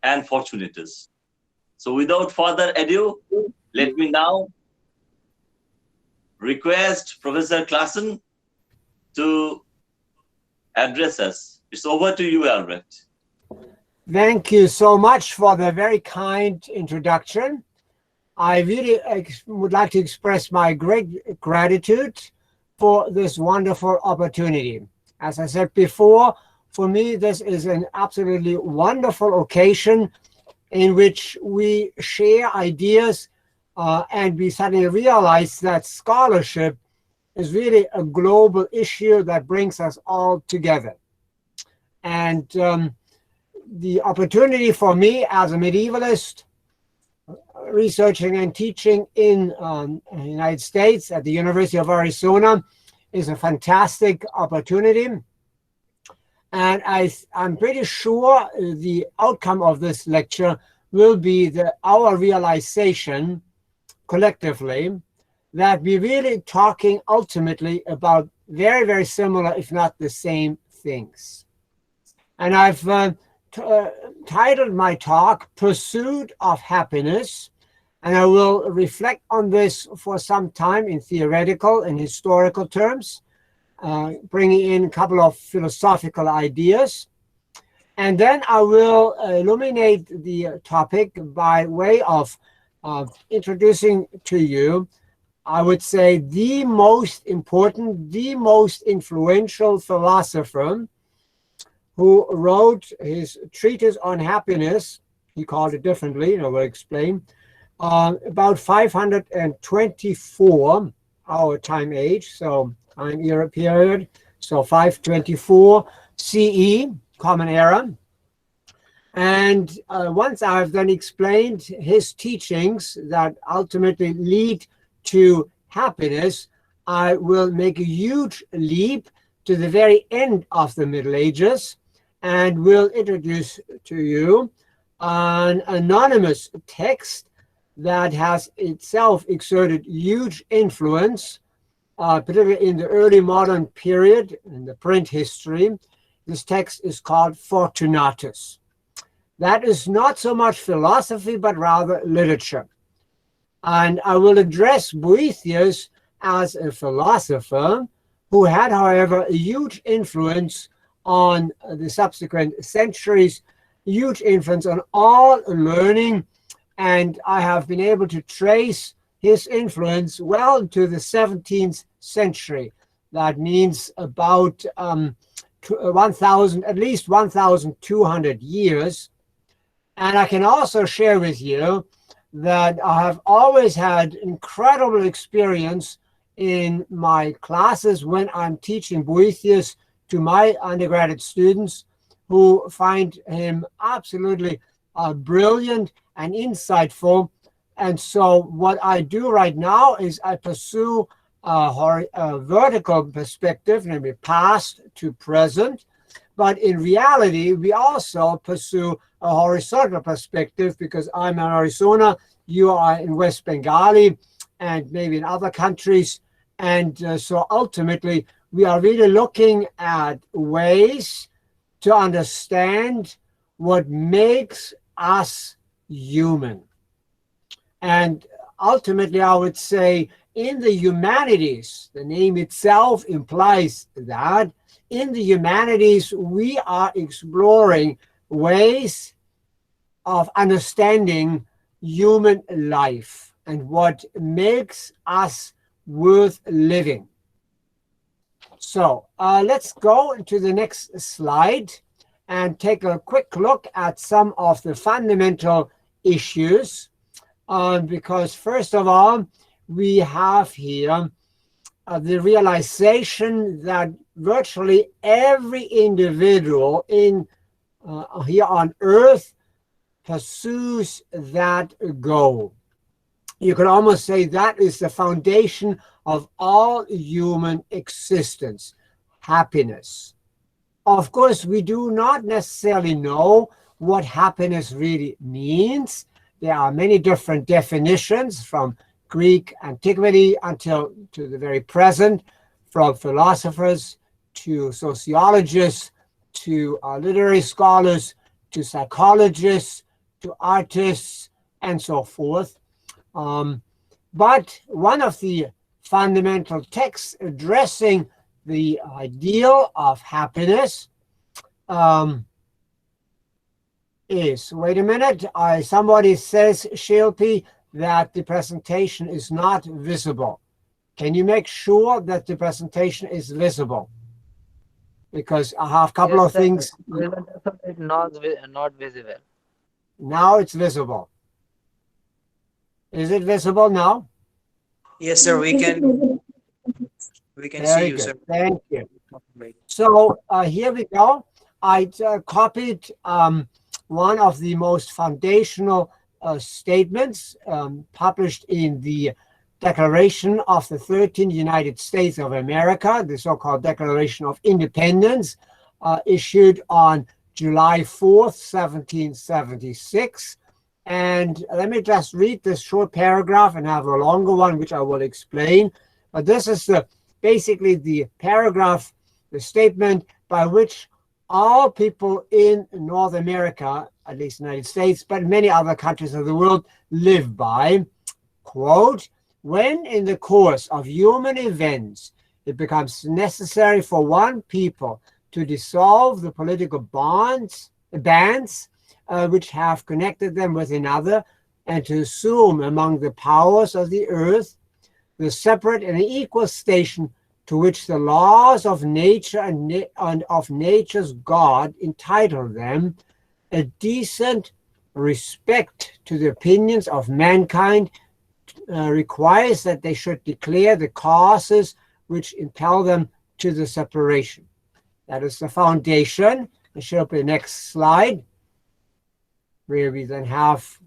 and Fortunatus. So without further ado, let me now request Professor Classen to address us. It's over to you, Albrecht. Thank you so much for the very kind introduction. I really would like to express my great gratitude for this wonderful opportunity. As I said before, for me, this is an absolutely wonderful occasion in which we share ideas and we suddenly realize that scholarship is really a global issue that brings us all together. And the opportunity for me as a medievalist researching and teaching in the United States at the University of Arizona is a fantastic opportunity. And I'm pretty sure the outcome of this lecture will be our realization collectively that we're really talking ultimately about very, very similar, if not the same things. And I've titled my talk, Pursuit of Happiness, and I will reflect on this for some time in theoretical and historical terms, bringing in a couple of philosophical ideas. And then I will illuminate the topic by way of introducing to you, I would say, the most important, the most influential philosopher who wrote his treatise on happiness. He called it differently, I will explain, about 524 our time age, so time era period, so 524 CE, Common Era. And once I've then explained his teachings that ultimately lead to happiness, I will make a huge leap to the very end of the Middle Ages and will introduce to you an anonymous text that has itself exerted huge influence, particularly in the early modern period, in the print history. This text is called Fortunatus. That is not so much philosophy, but rather literature. And I will address Boethius as a philosopher who had, however, a huge influence on the subsequent centuries, huge influence on all learning. And I have been able to trace his influence well into the 17th century. That means about 1,000, at least 1,200 years. And I can also share with you that I have always had incredible experience in my classes when I'm teaching Boethius to my undergraduate students who find him absolutely brilliant and insightful. And so what I do right now is I pursue a vertical perspective, namely past to present. But in reality, we also pursue a horizontal perspective because I'm in Arizona, you are in West Bengali, and maybe in other countries. And so ultimately, we are really looking at ways to understand what makes us human. And ultimately, I would say in the humanities, the name itself implies that in the humanities, we are exploring ways of understanding human life and what makes us worth living. So let's go to the next slide and take a quick look at some of the fundamental issues. Because first of all, we have here the realization that virtually every individual in here on Earth pursues that goal. You could almost say that is the foundation of all human existence, happiness. Of course, we do not necessarily know what happiness really means. There are many different definitions from Greek antiquity until to the very present, from philosophers to sociologists to literary scholars to psychologists to artists, and so forth. But one of the fundamental texts addressing the ideal of happiness is, wait a minute, somebody says, Shilpi, that the presentation is not visible. Can you make sure that the presentation is visible? Because I have a couple of things. It's not visible. Now it's visible. Is it visible now? Yes, sir. We can Very see you, good. sir. Thank you. So here we go. I copied one of the most foundational statements published in the Declaration of the 13th United States of America, the so-called Declaration of Independence, issued on July 4th, 1776. And let me just read this short paragraph and have a longer one, which I will explain. But this is basically the paragraph, the statement by which all people in North America, at least the United States, but many other countries of the world live by. Quote, when in the course of human events it becomes necessary for one people to dissolve the political bands which have connected them with another, and to assume among the powers of the earth the separate and equal station to which the laws of nature and of nature's God entitle them, a decent respect to the opinions of mankind requires that they should declare the causes which impel them to the separation. That is the foundation. I show up the next slide, where we then have,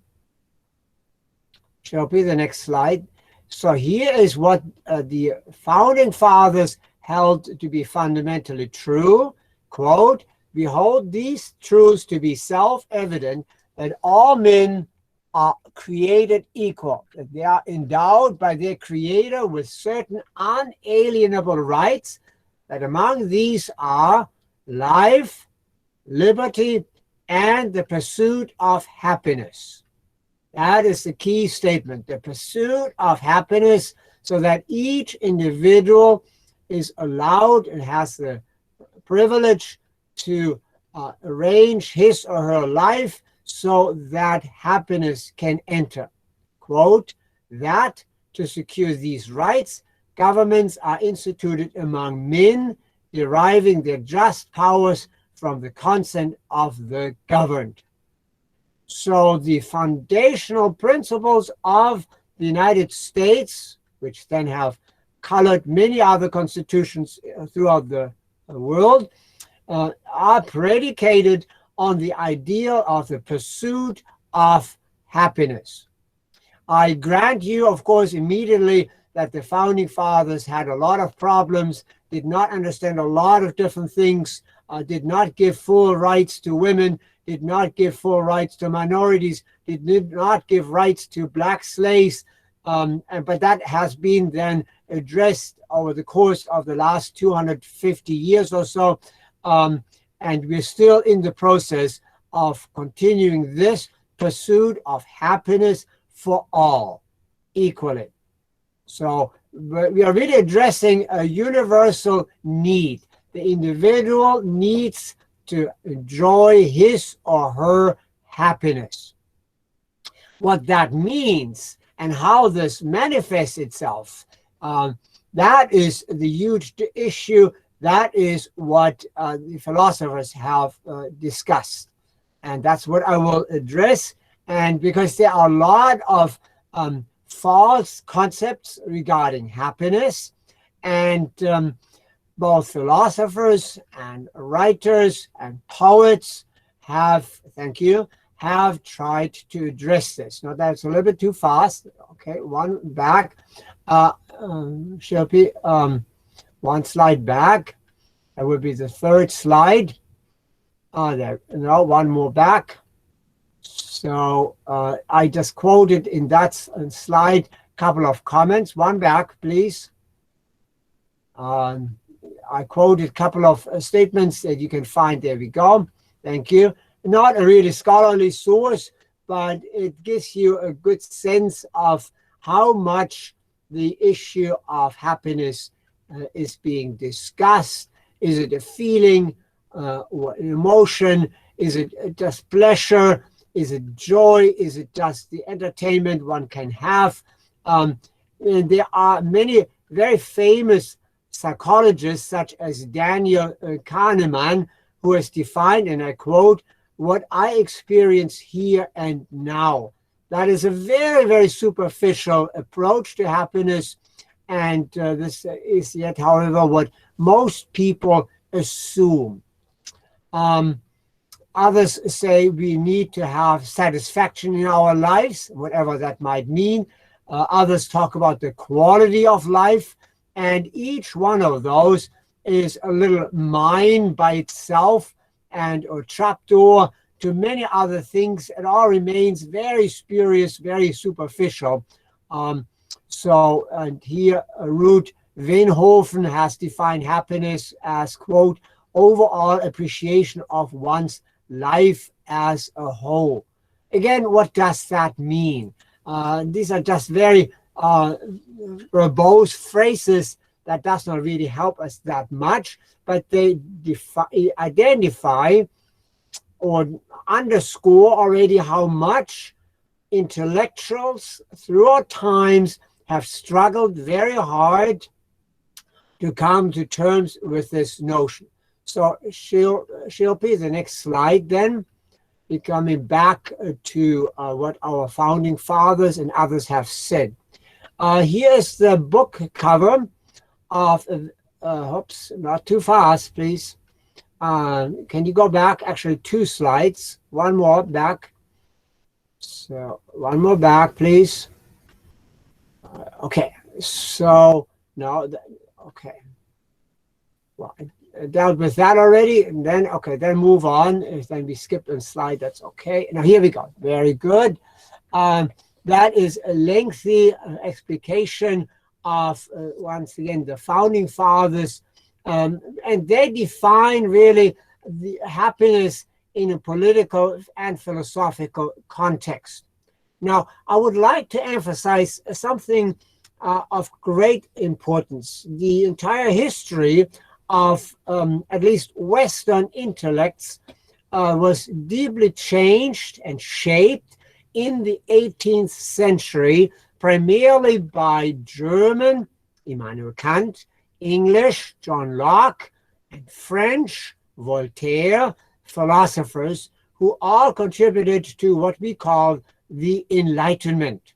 show up the next slide. So here is what the founding fathers held to be fundamentally true. Quote, we hold these truths to be self-evident, that all men are created equal, that they are endowed by their creator with certain unalienable rights, that among these are life, liberty, and the pursuit of happiness. That is the key statement, the pursuit of happiness, so that each individual is allowed and has the privilege to arrange his or her life so that happiness can enter. Quote, that to secure these rights, governments are instituted among men, deriving their just powers from the consent of the governed. So the foundational principles of the United States, which then have colored many other constitutions throughout the world, are predicated on the ideal of the pursuit of happiness. I grant you, of course, immediately that the founding fathers had a lot of problems, did not understand a lot of different things, did not give full rights to women, did not give full rights to minorities, did not give rights to black slaves, but that has been then addressed over the course of the last 250 years or so, and we're still in the process of continuing this pursuit of happiness for all equally. So we are really addressing a universal need. The individual needs to enjoy his or her happiness. What that means and how this manifests itself, that is the huge issue. That is what the philosophers have discussed. And that's what I will address. And because there are a lot of false concepts regarding happiness, and both philosophers and writers and poets have, thank you, have tried to address this. Now that's a little bit too fast. Okay, one back. Shilpi, one slide back. That would be the third slide. There, no, one more back. So I just quoted in that slide a couple of comments. One back, please. I quoted a couple of statements that you can find. There we go. Thank you. Not a really scholarly source, but it gives you a good sense of how much the issue of happiness is being discussed. Is it a feeling or an emotion? Is it just pleasure? Is it joy? Is it just the entertainment one can have? And there are many very famous psychologists, such as Daniel Kahneman, who has defined, and I quote, "What I experience here and now." That is a very, very superficial approach to happiness. And this is yet, however, what most people assume. Others say we need to have satisfaction in our lives, whatever that might mean. Others talk about the quality of life. And each one of those is a little mine by itself and a trapdoor to many other things. It all remains very spurious, very superficial. And here Ruth Veenhoven has defined happiness as, quote, overall appreciation of one's life as a whole. Again, what does that mean? These are just very verbose phrases that does not really help us that much, but they identify or underscore already how much intellectuals throughout times have struggled very hard to come to terms with this notion. So Shilpi, the next slide then, we're coming back to what our founding fathers and others have said. Here's the book cover of, oops, not too fast, please. Can you go back, actually 2 slides, one more back. So one more back, please. Okay, so now, okay. Well, I dealt with that already, and then, okay, then move on. If then we skipped a slide, that's okay. Now here we go, very good. That is a lengthy explication of, once again, the founding fathers, and they define really the happiness in a political and philosophical context. Now, I would like to emphasize something of great importance. The entire history of at least Western intellects was deeply changed and shaped in the 18th century, primarily by German, Immanuel Kant, English, John Locke, and French, Voltaire, philosophers who all contributed to what we call the Enlightenment.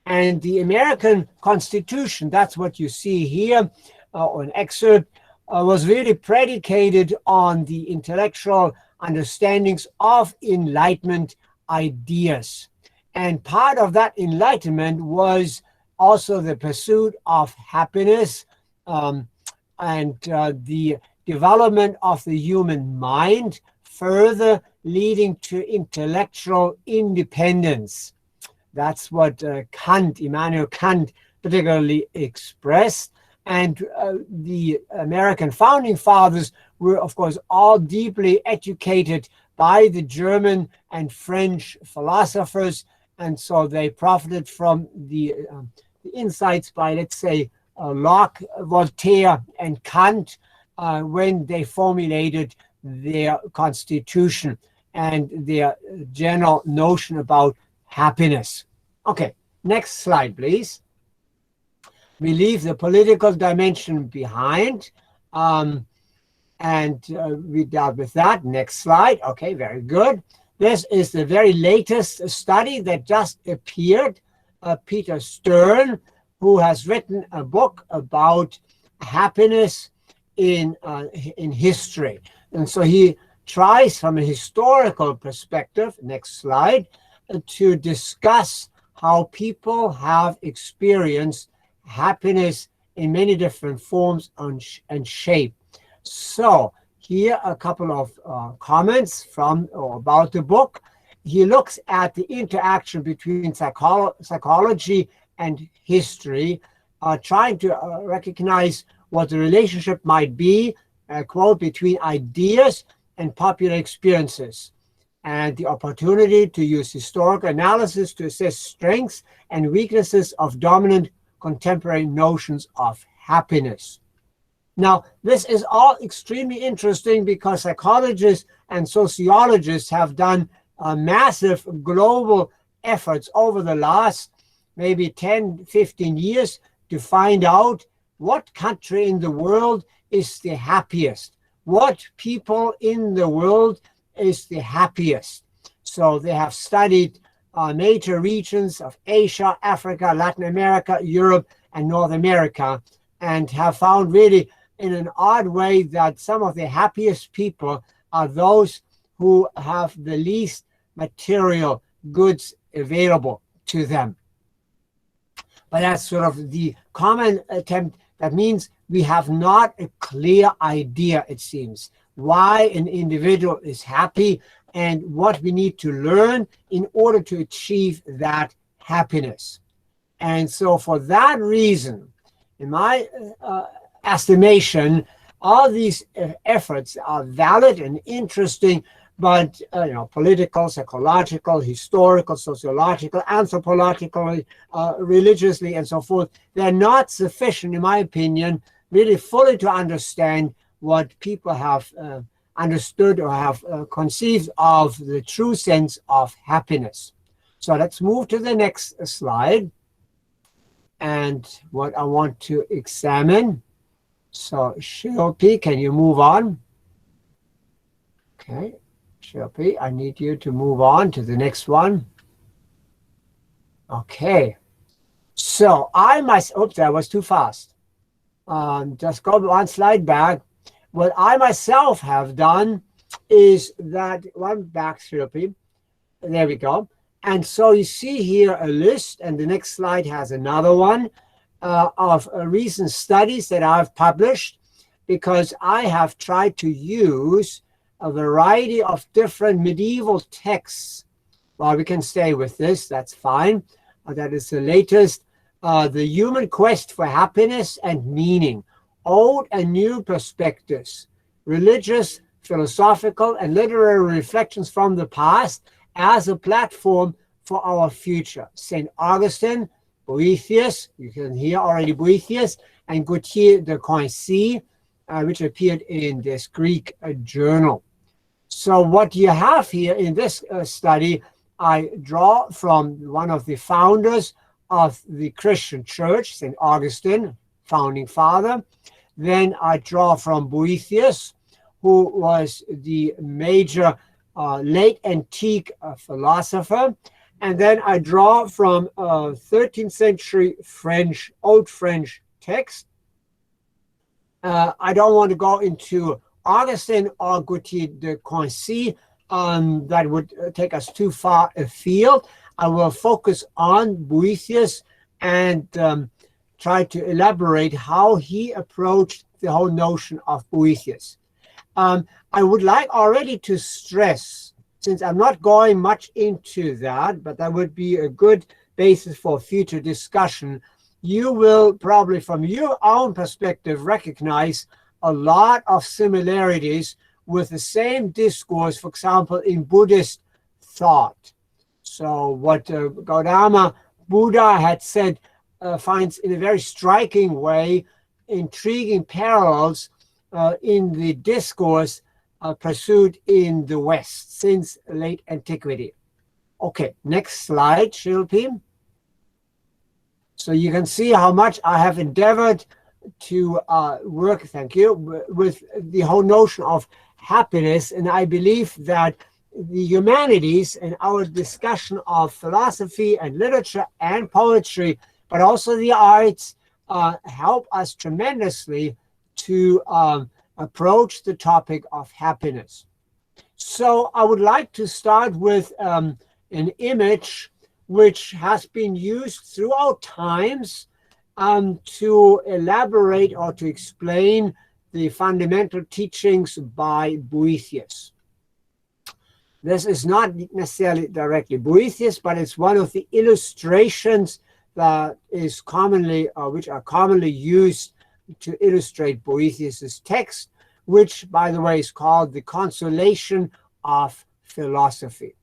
And the American Constitution, that's what you see here, an excerpt, was really predicated on the intellectual understandings of Enlightenment ideas. And part of that Enlightenment was also the pursuit of happiness and the development of the human mind, further leading to intellectual independence. That's what Immanuel Kant particularly expressed. And the American founding fathers were, of course, all deeply educated by the German and French philosophers. And so they profited from the insights by, let's say, Locke, Voltaire, and Kant when they formulated their constitution and their general notion about happiness. Okay, next slide, please. We leave the political dimension behind, and we dealt with that. Next slide. Okay, very good. This is the very latest study that just appeared. Peter Stern, who has written a book about happiness in history. And so he tries from a historical perspective, next slide, to discuss how people have experienced happiness in many different forms and shape. So here are a couple of comments from or about the book. He looks at the interaction between psychology and history, trying to recognize what the relationship might be, quote, between ideas and popular experiences. and the opportunity to use historical analysis to assess strengths and weaknesses of dominant contemporary notions of happiness. Now, this is all extremely interesting because psychologists and sociologists have done massive global efforts over the last maybe 10, 15 years to find out what country in the world is the happiest, what people in the world is the happiest. So they have studied major regions of Asia, Africa, Latin America, Europe, and North America, and have found really in an odd way that some of the happiest people are those who have the least material goods available to them. But that's sort of the common attempt. That means we have not a clear idea, it seems, why an individual is happy and what we need to learn in order to achieve that happiness. And so for that reason, in my estimation, all these efforts are valid and interesting, but political, psychological, historical, sociological, anthropological, religiously, and so forth, they're not sufficient, in my opinion, really fully to understand what people have understood or have conceived of the true sense of happiness. So let's move to the next slide. And what I want to examine. So Shilpi, can you move on? Okay, Shilpi, I need you to move on to the next one. Okay, so oops, that was too fast. Just go one slide back. What I myself have done is that one back, Shilpi. There we go. And so you see here a list, and the next slide has another one of recent studies that I've published, because I have tried to use a variety of different medieval texts. Well, we can stay with this, that's fine. That is the latest, The Human Quest for Happiness and Meaning, Old and New Perspectives, Religious, Philosophical, and Literary Reflections from the Past as a Platform for Our Future. St. Augustine, Boethius, you can hear already Boethius, and Gautier de Coincy, which appeared in this Greek journal. So what you have here in this study, I draw from one of the founders of the Christian Church, St. Augustine, founding father. Then I draw from Boethius, who was the major late antique philosopher. And then I draw from 13th century Old French text. I don't want to go into Augustine or Gautier de Coincy. That would take us too far afield. I will focus on Boethius and try to elaborate how he approached the whole notion of Boethius. I would like already to stress, since I'm not going much into that, but that would be a good basis for future discussion, you will probably from your own perspective recognize a lot of similarities with the same discourse, for example, in Buddhist thought. So what Gautama Buddha had said finds in a very striking way intriguing parallels in the discourse pursued in the West since late antiquity. Okay, next slide, Shilpi. So you can see how much I have endeavored to work, thank you, with the whole notion of happiness. And I believe that the humanities and our discussion of philosophy and literature and poetry, but also the arts, help us tremendously to approach the topic of happiness. So I would like to start with an image which has been used throughout times to elaborate or to explain the fundamental teachings by Boethius. This is not necessarily directly Boethius, but it's one of the illustrations that is commonly, which are commonly used to illustrate Boethius's text, which, by the way, is called The Consolation of philosophy.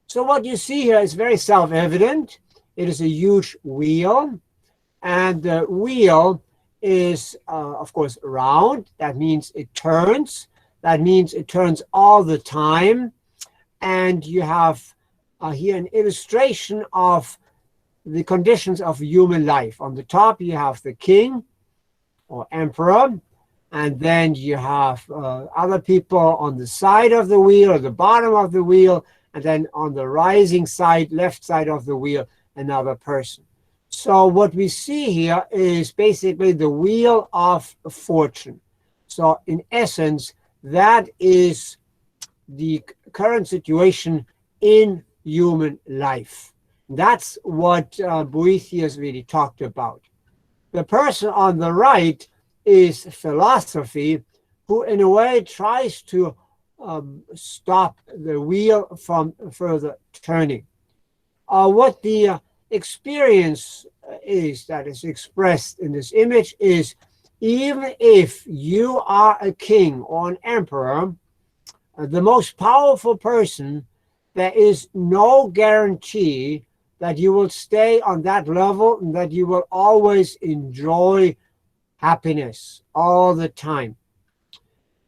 So what you see here is very self-evident. It is a huge wheel, and the wheel is, of course, round. That means it turns. That means it turns all the time. And you have here an illustration of the conditions of human life. On the top, you have the king or emperor, and then you have other people on the side of the wheel or the bottom of the wheel, and then on the rising side, left side of the wheel, another person. So what we see here is basically the wheel of fortune. So in essence, that is the current situation in human life. That's what Boethius really talked about. The person on the right is philosophy, who in a way tries to stop the wheel from further turning. What the experience is that is expressed in this image is, even if you are a king or an emperor, the most powerful person, there is no guarantee that you will stay on that level and that you will always enjoy happiness all the time.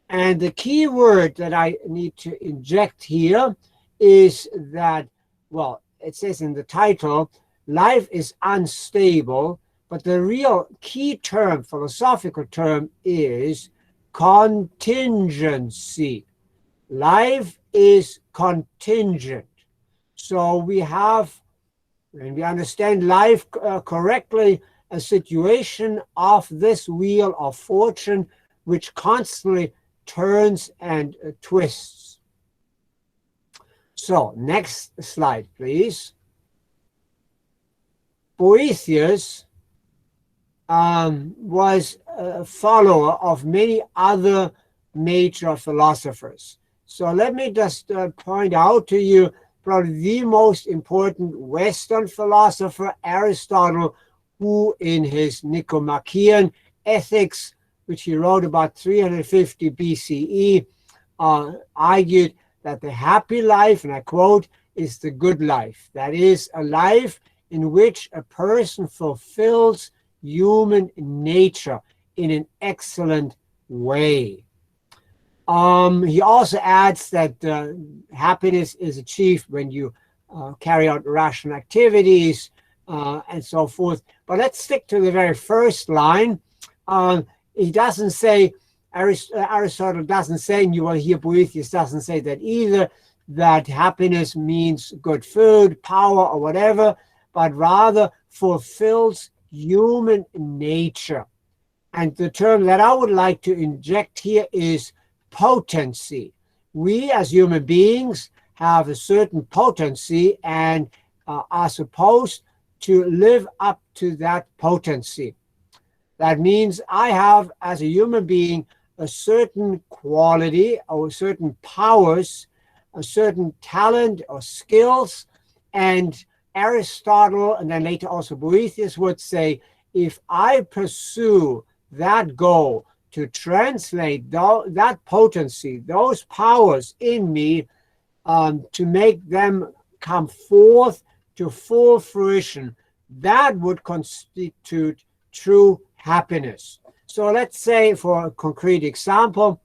And the key word that I need to inject here is that, well, it says in the title, life is unstable, but the real key term, philosophical term, is contingency. Life is contingent. So we have, when we understand life correctly, a situation of this wheel of fortune which constantly turns and twists. So next slide, please. Boethius was a follower of many other major philosophers. So let me just point out to you probably the most important Western philosopher, Aristotle, who in his Nicomachean Ethics, which he wrote about 350 BCE, argued that the happy life, and I quote, is the good life. That is a life in which a person fulfills human nature in an excellent way. He also adds that happiness is achieved when you carry out rational activities and so forth. But let's stick to the very first line. He doesn't say, Aristotle doesn't say, and you will hear Boethius doesn't say that either, that happiness means good food, power, or whatever, but rather fulfills human nature. And the term that I would like to inject here is potency. We as human beings have a certain potency and are supposed to live up to that potency. That means I have, as a human being, a certain quality or certain powers, a certain talent or skills, and Aristotle, and then later also Boethius, would say, if I pursue that goal to translate that potency, those powers in me, to make them come forth to full fruition, that would constitute true happiness. So let's say, for a concrete example,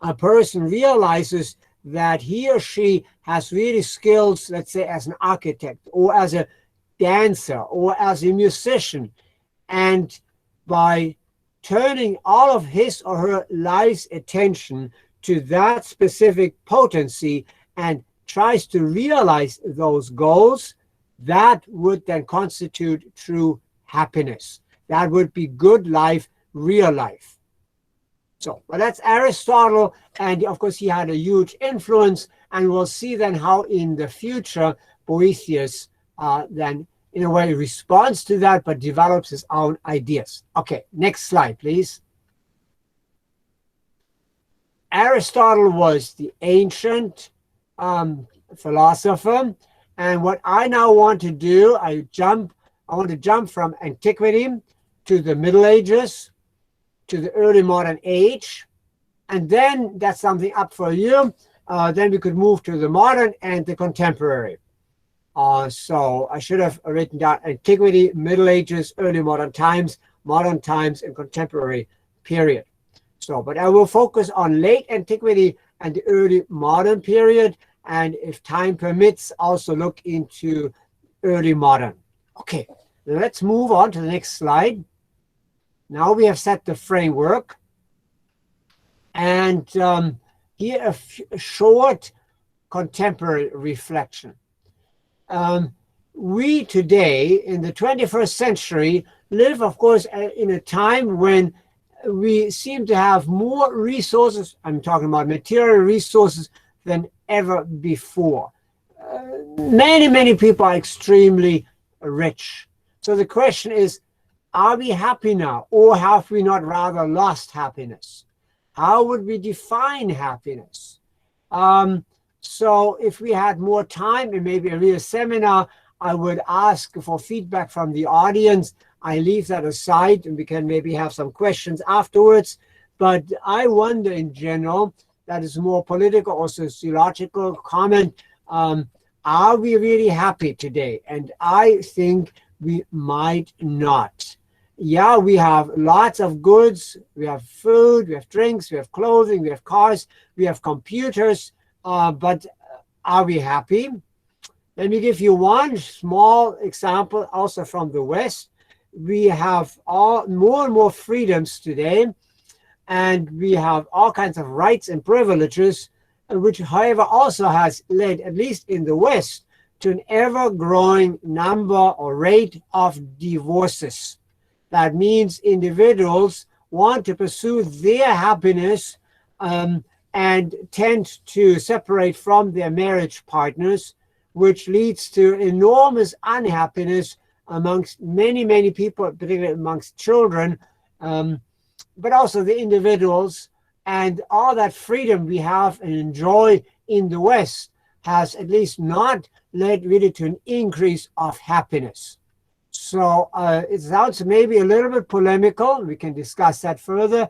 a person realizes that he or she has really skills, let's say as an architect or as a dancer or as a musician, and by turning all of his or her life's attention to that specific potency and tries to realize those goals, that would then constitute true happiness. That would be good life, real life. So, but that's Aristotle, and of course he had a huge influence, and we'll see then how in the future Boethius then in a way responds to that, but develops his own ideas. Okay, next slide, please. Aristotle was the ancient philosopher, and what I now want to do, I want to jump from antiquity to the Middle Ages, to the early modern age, and then that's something up for you. then we could move to the modern and the contemporary. So I should have written down antiquity, Middle Ages, early modern times, and contemporary period. So, but I will focus on late antiquity and the early modern period, and if time permits, also look into early modern. Okay, let's move on to the next slide. Now we have set the framework, and here a short contemporary reflection. We today, in the 21st century, live, of course, in a time when we seem to have more resources, I'm talking about material resources, than ever before. Many people are extremely rich. So the question is, are we happy now, or have we not rather lost happiness? How would we define happiness? So if we had more time and maybe a real seminar, I would ask for feedback from the audience. I leave that aside, and we can maybe have some questions afterwards. But I wonder in general, that is more political or sociological comment, are we really happy today? And I think we might not. Yeah, we have lots of goods. We have food, we have drinks, we have clothing, we have cars, we have computers. But are we happy? Let me give you one small example also from the West. We have more and more freedoms today, and we have all kinds of rights and privileges, which, however, also has led, at least in the West, to an ever-growing number or rate of divorces. That means individuals want to pursue their happiness and tend to separate from their marriage partners, which leads to enormous unhappiness amongst many people, particularly amongst children, but also the individuals. And all that freedom we have and enjoy in the West has at least not led really to an increase of happiness. So it sounds maybe a little bit polemical. We can discuss that further.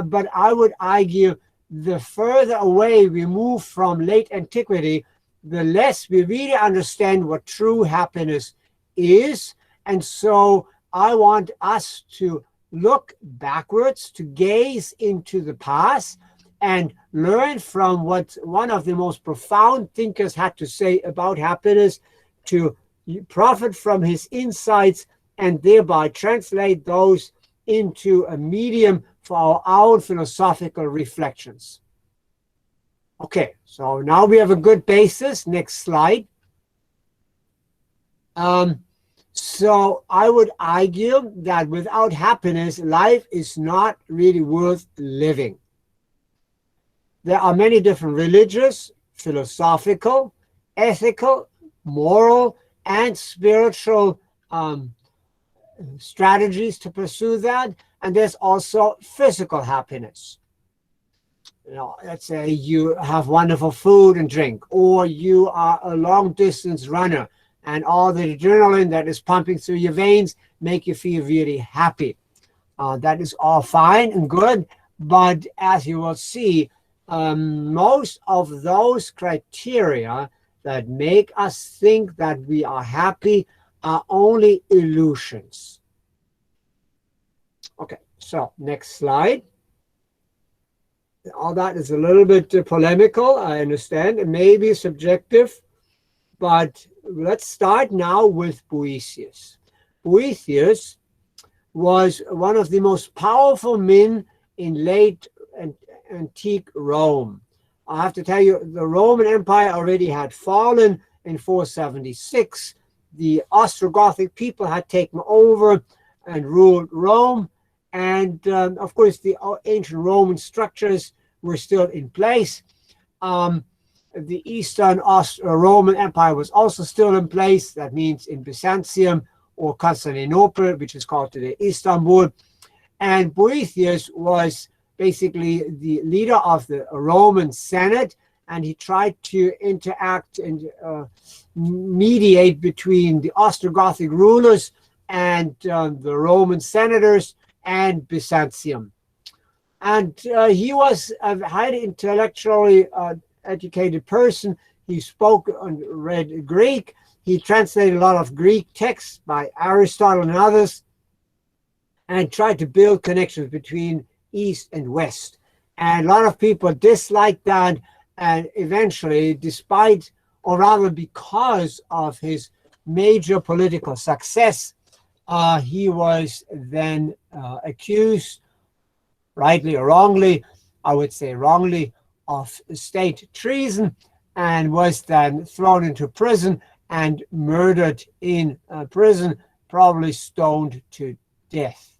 But I would argue the further away we move from late antiquity, the less we really understand what true happiness is. And so I want us to look backwards, to gaze into the past and learn from what one of the most profound thinkers had to say about happiness, to profit from his insights and thereby translate those into a medium for our own philosophical reflections. Okay, so now we have a good basis. Next slide. So I would argue that without happiness, life is not really worth living. There are many different religious, philosophical, ethical, moral, and spiritual strategies to pursue that. And there's also physical happiness. You know, let's say you have wonderful food and drink, or you are a long distance runner and all the adrenaline that is pumping through your veins make you feel really happy. That is all fine and good, but as you will see, most of those criteria that make us think that we are happy are only illusions. Okay, so next slide. All that is a little bit polemical, I understand. It may be subjective, but let's start now with Boethius. Boethius was one of the most powerful men in late antique Rome. I have to tell you, the Roman Empire already had fallen in 476. The Ostrogothic people had taken over and ruled Rome. And of course, the ancient Roman structures were still in place. The Eastern Roman Empire was also still in place. That means in Byzantium or Constantinople, which is called today Istanbul. And Boethius was basically the leader of the Roman Senate, and he tried to interact and mediate between the Ostrogothic rulers and the Roman senators and Byzantium. And he was highly intellectually educated person. He spoke and read Greek. He translated a lot of Greek texts by Aristotle and others, and tried to build connections between East and West. And a lot of people disliked that, and eventually, despite, or rather because of his major political success, he was then accused, rightly or wrongly, I would say wrongly, of state treason, and was then thrown into prison and murdered in prison, probably stoned to death.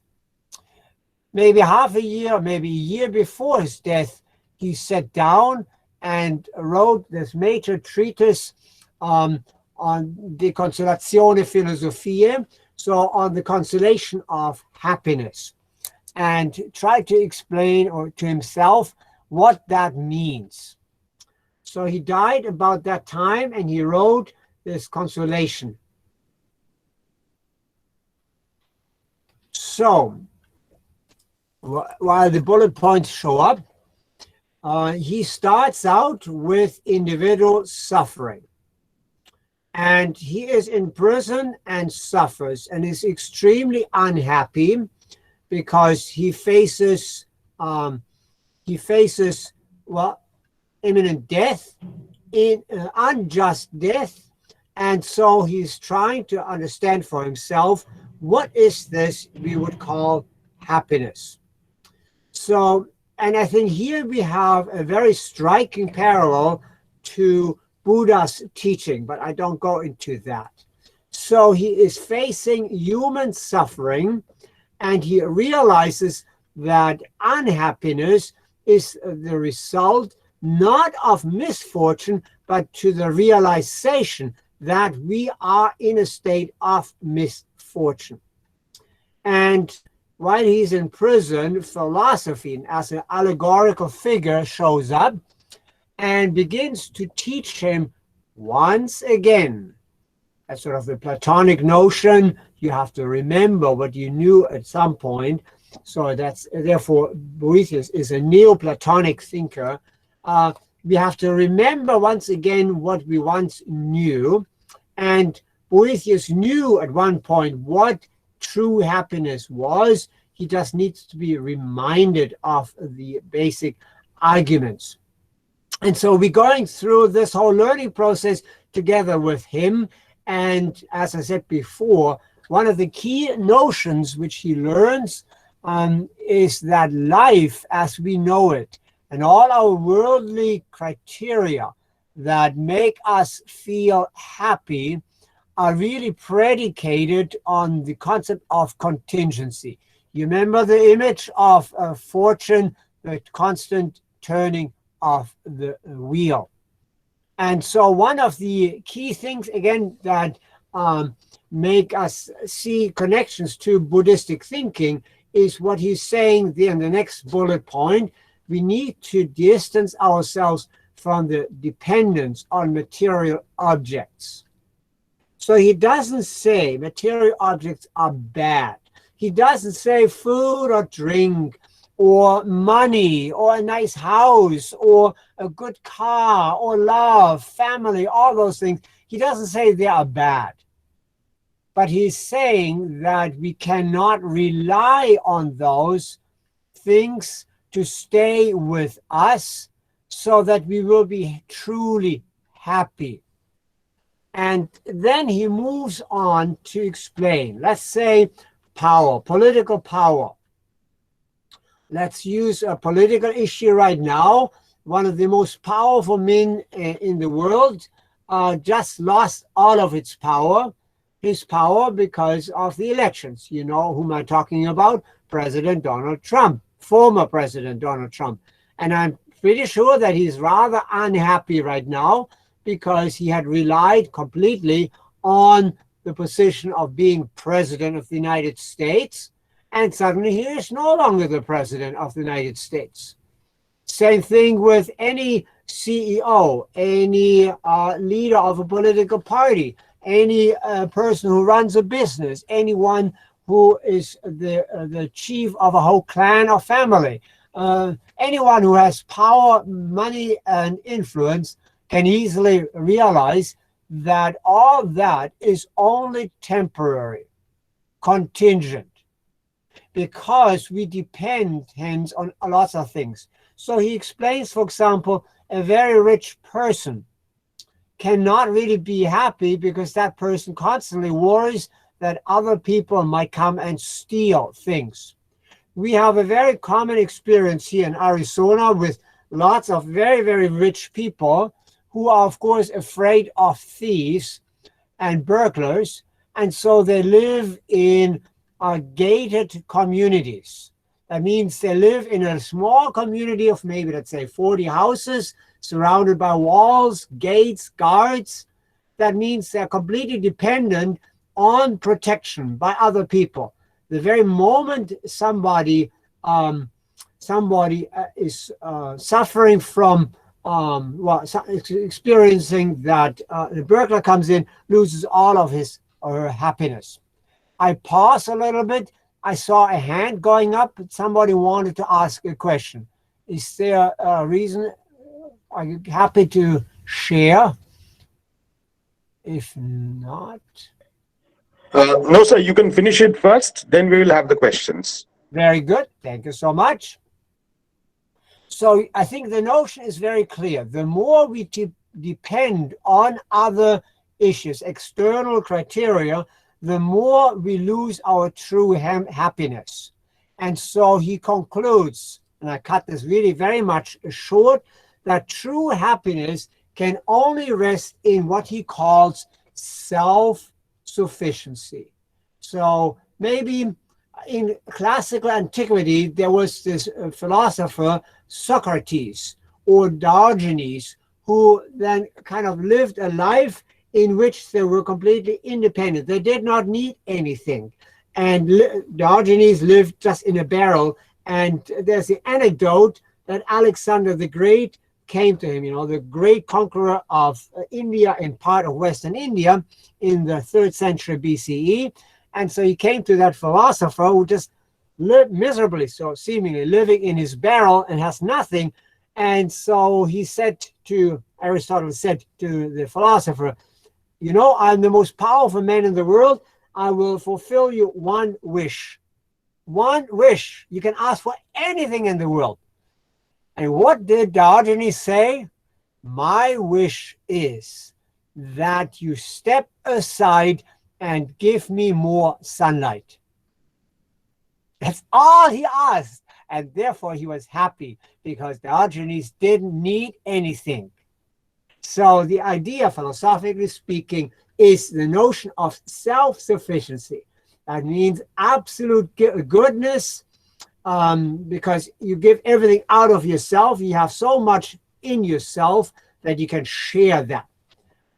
Maybe half a year, maybe a year before his death, he sat down and wrote this major treatise on De Consolatione Philosophiae, so on the consolation of happiness, and tried to explain or to himself what that means. So he died about that time, and he wrote this consolation. So while the bullet points show up, he starts out with individual suffering. And he is in prison and suffers and is extremely unhappy because he faces imminent death, unjust death. And so he's trying to understand for himself, what is this we would call happiness? So, and I think here we have a very striking parallel to Buddha's teaching, but I don't go into that. So he is facing human suffering, and he realizes that unhappiness is the result not of misfortune, but to the realization that we are in a state of misfortune. And while he's in prison, philosophy as an allegorical figure shows up and begins to teach him once again. That's sort of the Platonic notion. You have to remember what you knew at some point. So that's therefore Boethius is a Neoplatonic thinker. We have to remember once again what we once knew. And Boethius knew at one point what true happiness was. He just needs to be reminded of the basic arguments. And so we're going through this whole learning process together with him. And as I said before, one of the key notions which he learns is that life as we know it and all our worldly criteria that make us feel happy are really predicated on the concept of contingency. You remember the image of fortune, the constant turning of the wheel. And so one of the key things, again, that make us see connections to Buddhistic thinking is what he's saying there in the next bullet point. We need to distance ourselves from the dependence on material objects. So he doesn't say material objects are bad. He doesn't say food or drink or money or a nice house or a good car or love, family, all those things. He doesn't say they are bad. But he's saying that we cannot rely on those things to stay with us so that we will be truly happy. And then he moves on to explain, let's say, power, political power. Let's use a political issue right now. One of the most powerful men in the world just lost all of its power, his power, because of the elections. You know whom I'm talking about? President Donald Trump, former President Donald Trump. And I'm pretty sure that he's rather unhappy right now because he had relied completely on the position of being President of the United States. And suddenly he is no longer the President of the United States. Same thing with any CEO, any leader of a political party, any person who runs a business, anyone who is the chief of a whole clan or family. anyone who has power, money, and influence can easily realize that all that is only temporary, contingent, because we depend hence on lots of things. So he explains, for example, a very rich person cannot really be happy because that person constantly worries that other people might come and steal things. We have a very common experience here in Arizona with lots of very, very rich people who are, of course, afraid of thieves and burglars, and so they live in gated communities. That means they live in a small community of maybe, let's say, 40 houses surrounded by walls, gates, guards. That means they're completely dependent on protection by other people. The very moment somebody is suffering from experiencing that the burglar comes in, loses all of his or her happiness. I pause a little bit. I saw a hand going up. Somebody wanted to ask a question. Is there a reason? Are you happy to share? If not. No, sir, you can finish it first, then we will have the questions. Very good. Thank you so much. So I think the notion is very clear. The more we depend on other issues, external criteria, the more we lose our true happiness. And so he concludes, and I cut this really very much short, that true happiness can only rest in what he calls self-sufficiency. So maybe in classical antiquity, there was this philosopher, Socrates or Diogenes, who then kind of lived a life in which they were completely independent. They did not need anything. And Diogenes lived just in a barrel. And there's the anecdote that Alexander the Great came to him, the great conqueror of India and part of Western India in the 3rd century BCE. And so he came to that philosopher who just lived miserably, so seemingly living in his barrel and has nothing. And so Aristotle said to the philosopher, I'm the most powerful man in the world. I will fulfill you one wish. One wish. You can ask for anything in the world. And what did Diogenes say? My wish is that you step aside and give me more sunlight. That's all he asked. And therefore he was happy because Diogenes didn't need anything. So the idea, philosophically speaking, is the notion of self-sufficiency. That means absolute goodness, because you give everything out of yourself. You have so much in yourself that you can share that.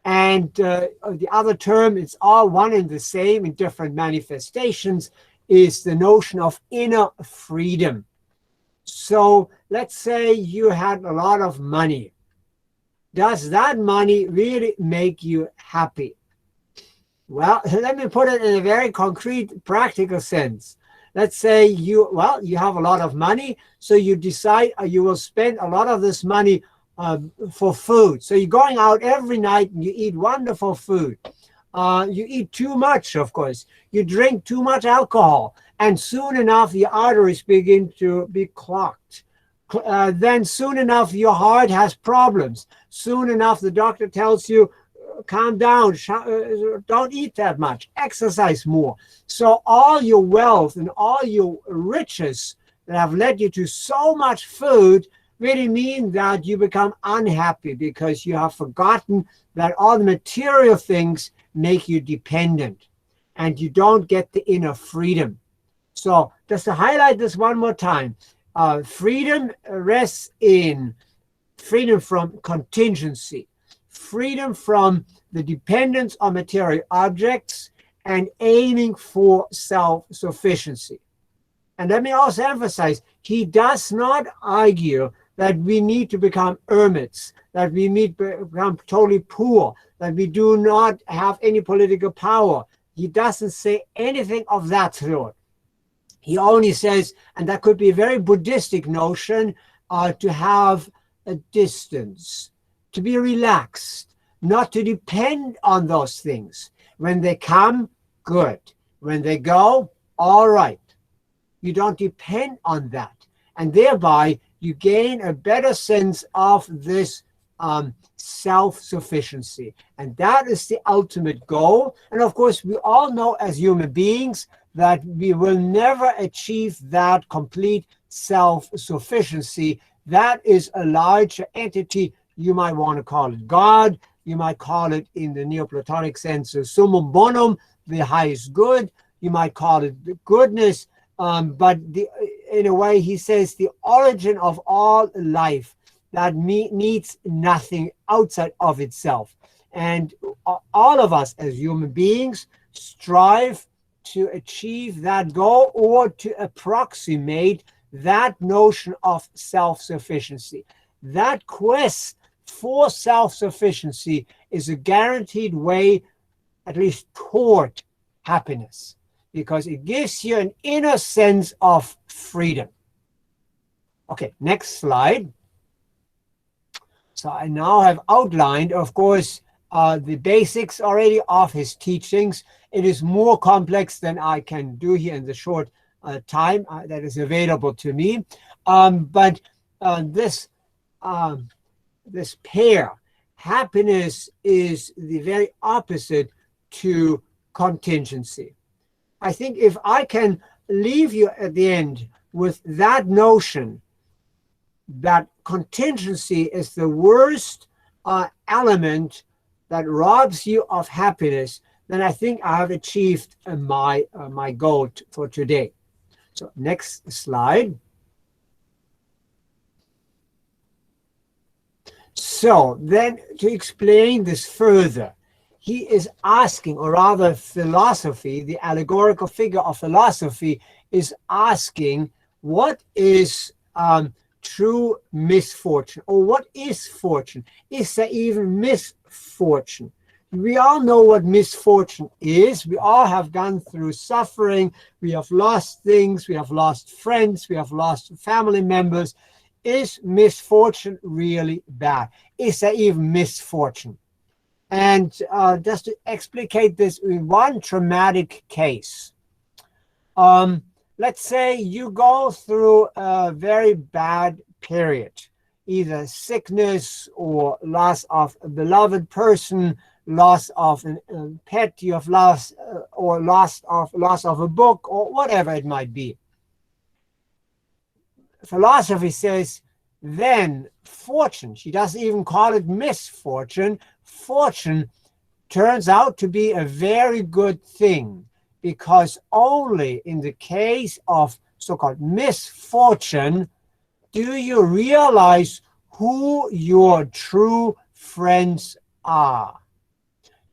And the other term, it's all one and the same in different manifestations, is the notion of inner freedom. So let's say you had a lot of money. Does that money really make you happy? Well, let me put it in a very concrete, practical sense. Let's say you have a lot of money, so you decide you will spend a lot of this money for food. So you're going out every night and you eat wonderful food. You eat too much, of course. You drink too much alcohol. And soon enough, the arteries begin to be clogged. Then soon enough, your heart has problems. Soon enough, the doctor tells you, calm down, don't eat that much, exercise more. So all your wealth and all your riches that have led you to so much food really mean that you become unhappy because you have forgotten that all the material things make you dependent and you don't get the inner freedom. So just to highlight this one more time, freedom rests in freedom from contingency, freedom from the dependence on material objects, and aiming for self-sufficiency. And let me also emphasize, he does not argue that we need to become hermits, that we need to become totally poor, that we do not have any political power. He doesn't say anything of that sort. He only says, and that could be a very Buddhistic notion, to have a distance, to be relaxed, not to depend on those things. When they come, good. When they go, all right. You don't depend on that. And thereby, you gain a better sense of this self-sufficiency. And that is the ultimate goal. And of course, we all know as human beings that we will never achieve that complete self-sufficiency. That is a larger entity. You might want to call it God. You might call it, in the Neoplatonic sense, summum bonum, the highest good. You might call it the goodness. But in a way, he says the origin of all life that needs nothing outside of itself. And all of us as human beings strive to achieve that goal or to approximate that notion of self-sufficiency. That quest for self-sufficiency is a guaranteed way, at least toward happiness, because it gives you an inner sense of freedom. Okay, next slide. So I now have outlined, of course, the basics already of his teachings. It is more complex than I can do here in the short time that is available to me. But this pair, happiness is the very opposite to contingency. I think if I can leave you at the end with that notion that contingency is the worst element that robs you of happiness, then I think I have achieved my goal for today. So next slide. So then, to explain this further, he is asking, or rather philosophy, the allegorical figure of philosophy is asking, what is true misfortune, or what is fortune? Is there even misfortune? We all know what misfortune is. We all have gone through suffering. We have lost things. We have lost friends. We have lost family members. Is misfortune really bad? Is there even misfortune? And just to explicate this in one traumatic case, let's say you go through a very bad period, either sickness or loss of a beloved person, loss of a pet you have lost, or loss of a book, or whatever it might be. Philosophy says, then fortune, she doesn't even call it misfortune, fortune turns out to be a very good thing, because only in the case of so-called misfortune do you realize who your true friends are.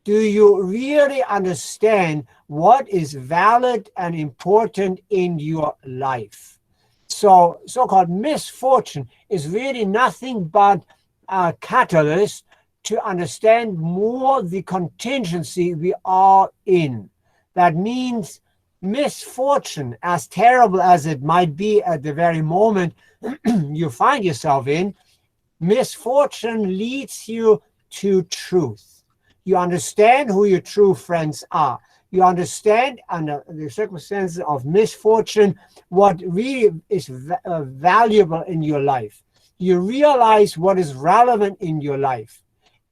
Do you really understand what is valid and important in your life? So so-called misfortune is really nothing but a catalyst to understand more the contingency we are in. That means misfortune, as terrible as it might be at the very moment you find yourself in, misfortune leads you to truth. You understand who your true friends are. You understand, under the circumstances of misfortune, what really is valuable in your life. You realize what is relevant in your life.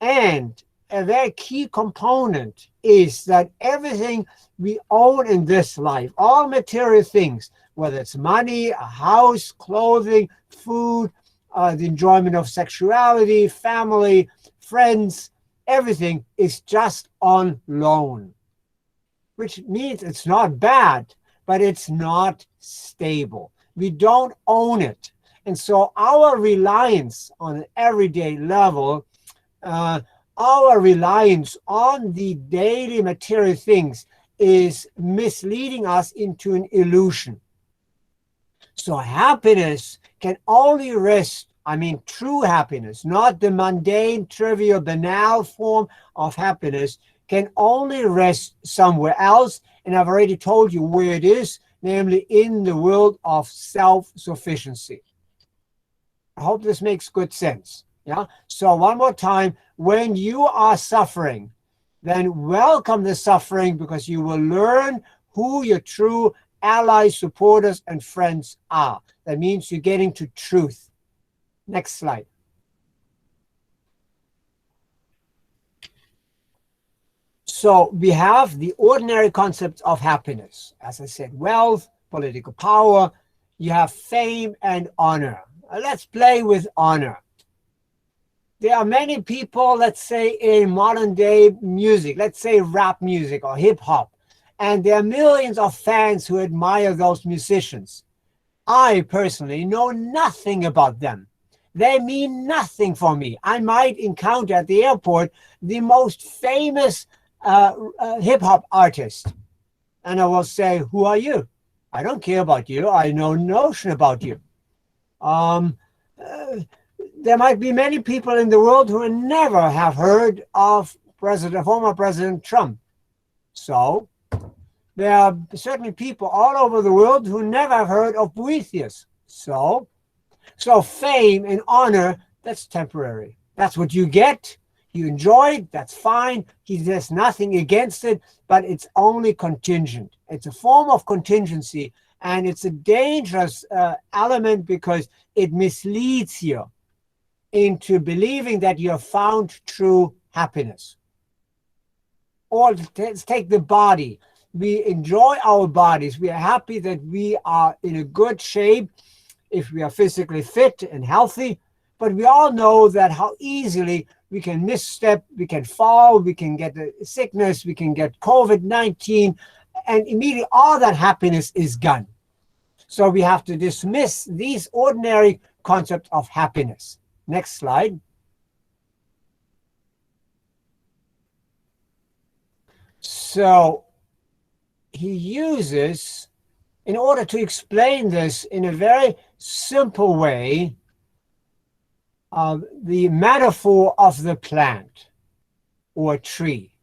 And a very key component is that everything we own in this life, all material things, whether it's money, a house, clothing, food, the enjoyment of sexuality, family, friends, everything is just on loan, which means it's not bad, but it's not stable. We don't own it. And so our reliance on an everyday level, our reliance on the daily material things is misleading us into an illusion. So happiness can only rest, true happiness, not the mundane, trivial, banal form of happiness, can only rest somewhere else. And I've already told you where it is. namely in the world of self-sufficiency. I hope this makes good sense. Yeah. So one more time, when you are suffering, then welcome the suffering, because you will learn who your true allies, supporters, and friends are. That means you're getting to truth. Next slide. So we have the ordinary concepts of happiness. As I said, wealth, political power, you have fame and honor. Let's play with honor. There are many people, let's say in modern day music, let's say rap music or hip hop, and there are millions of fans who admire those musicians. I personally know nothing about them. They mean nothing for me. I might encounter at the airport the most famous hip hop artist, and I will say, who are you? I don't care about you. I know no notion about you. There might be many people in the world who never have heard of former President Trump. So there are certainly people all over the world who never have heard of Boethius. So fame and honor, that's temporary. That's what you get. You enjoy it, that's fine. There's nothing against it, but it's only contingent. It's a form of contingency, and it's a dangerous element because it misleads you into believing that you have found true happiness. Or let's take the body. We enjoy our bodies. We are happy that we are in a good shape if we are physically fit and healthy, but we all know that how easily we can misstep, we can fall, we can get a sickness, we can get COVID-19, and immediately all that happiness is gone. So we have to dismiss these ordinary concepts of happiness. Next slide. So he uses, in order to explain this in a very simple way, the metaphor of the plant or tree.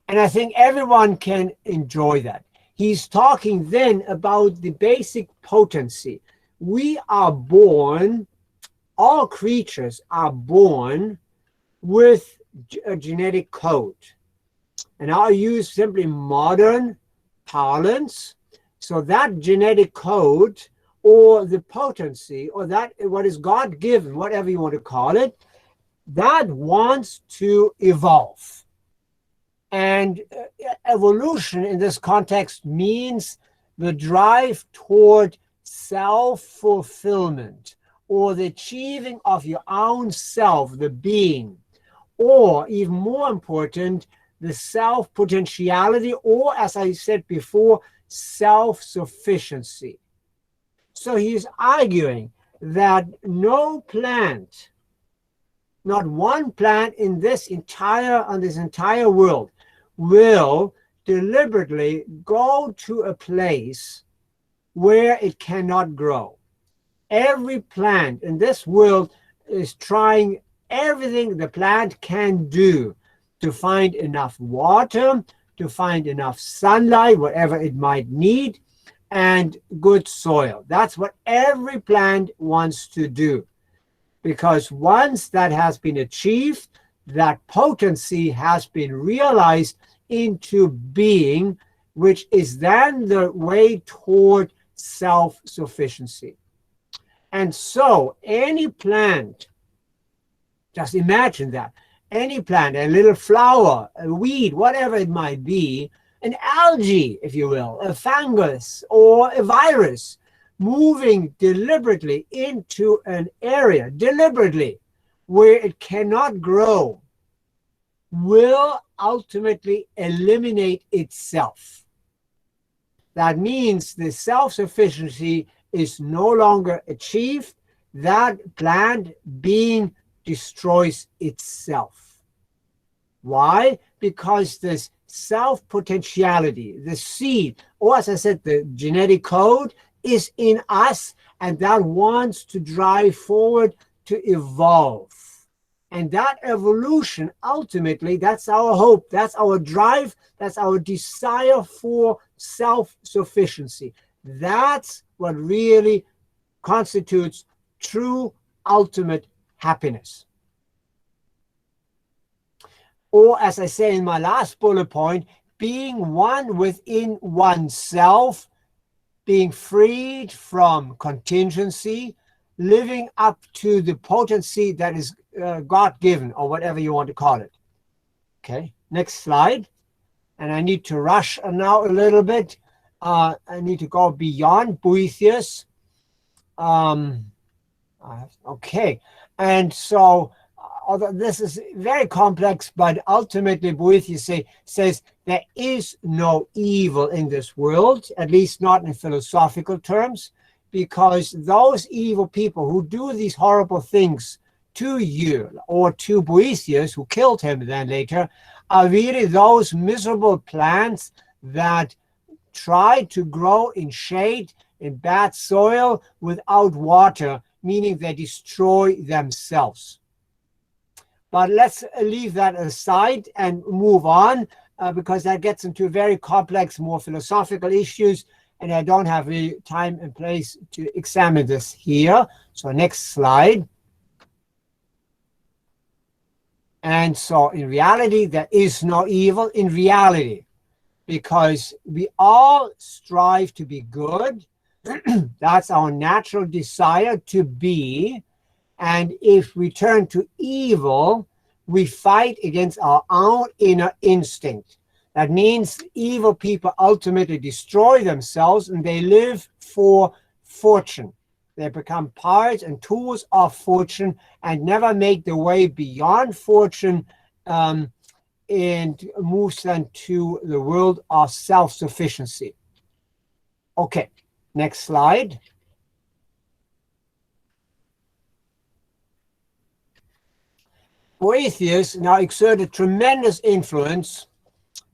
And I think everyone can enjoy that. He's talking then about the basic potency. We are born, all creatures are born with a genetic code. And I'll use simply modern parlance. So that genetic code, or the potency, or that what is God-given, whatever you want to call it, that wants to evolve. And evolution in this context means the drive toward self-fulfillment, or the achieving of your own self, the being, or even more important, the self-potentiality, or as I said before, self-sufficiency. So he's arguing that no plant, not one plant on this entire world will deliberately go to a place where it cannot grow. Every plant in this world is trying everything the plant can do to find enough water, to find enough sunlight, whatever it might need, and good soil. That's what every plant wants to do. Because once that has been achieved, that potency has been realized into being, which is then the way toward self-sufficiency. And so any plant, just imagine that, any plant, a little flower, a weed, whatever it might be, an algae, if you will, a fungus or a virus, moving deliberately into an area, deliberately, where it cannot grow, will ultimately eliminate itself. That means the self-sufficiency is no longer achieved. That plant being destroys itself. Why? Because this self-potentiality, the seed, or as I said, the genetic code is in us, and that wants to drive forward to evolve. And that evolution, ultimately, that's our hope, that's our drive, that's our desire for self-sufficiency. That's what really constitutes true ultimate happiness. Or, as I say in my last bullet point, being one within oneself, being freed from contingency, living up to the potency that is God-given, or whatever you want to call it. Okay, next slide. And I need to rush now a little bit. I need to go beyond Boethius. Okay, and so although this is very complex, but ultimately Boethius says there is no evil in this world, at least not in philosophical terms, because those evil people who do these horrible things to you or to Boethius, who killed him then later, are really those miserable plants that try to grow in shade, in bad soil, without water, meaning they destroy themselves. But let's leave that aside and move on, because that gets into very complex, more philosophical issues, and I don't have the time and place to examine this here. So next slide. And so in reality, there is no evil in reality, because we all strive to be good. That's our natural desire to be. And if we turn to evil, we fight against our own inner instinct. That means evil people ultimately destroy themselves and they live for fortune. They become parts and tools of fortune and never make the way beyond fortune, and moves them to the world of self-sufficiency. Okay, next slide. Boethius now exerted tremendous influence,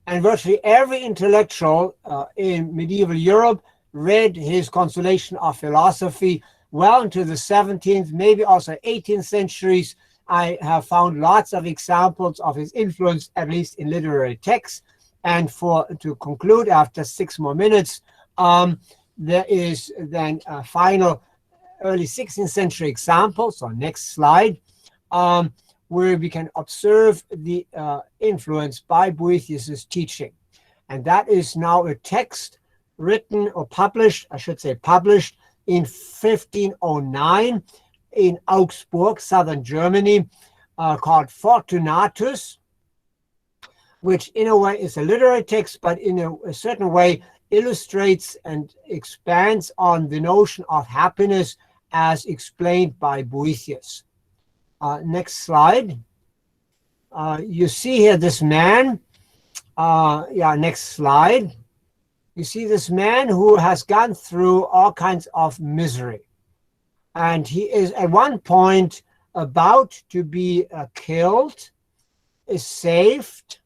and virtually every intellectual in medieval Europe read his Consolation of Philosophy well into the 17th, maybe also 18th centuries. I have found lots of examples of his influence, at least in literary texts. And to conclude, after 6 more minutes, there is then a final early 16th century example. So next slide, where we can observe the influence by Boethius's teaching. And that is now a text written or published, I should say published, in 1509 in Augsburg, southern Germany, called Fortunatus, which in a way is a literary text, but in a certain way illustrates and expands on the notion of happiness as explained by Boethius. Next slide. You see here this man. Next slide. You see this man who has gone through all kinds of misery. And he is at one point about to be killed, is saved,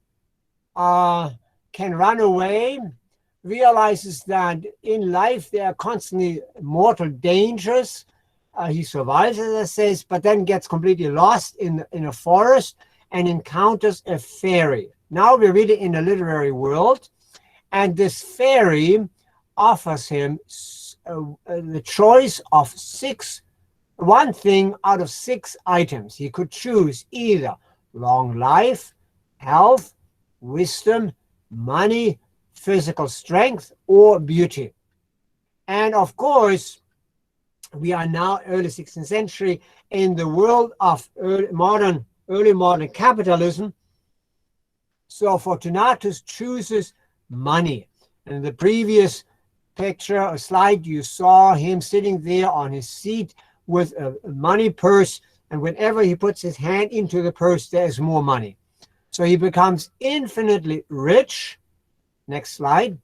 can run away, realizes that in life there are constantly mortal dangers. He survives, as I say, but then gets completely lost in a forest and encounters a fairy. Now we're really in a literary world, and this fairy offers him the choice of one thing out of 6 items. He could choose either long life, health, wisdom, money, physical strength, or beauty. And of course, we are now early 16th century in the world of early modern capitalism. So Fortunatus chooses money. And in the previous picture or slide, you saw him sitting there on his seat with a money purse, and whenever he puts his hand into the purse, there is more money. So he becomes infinitely rich. Next slide.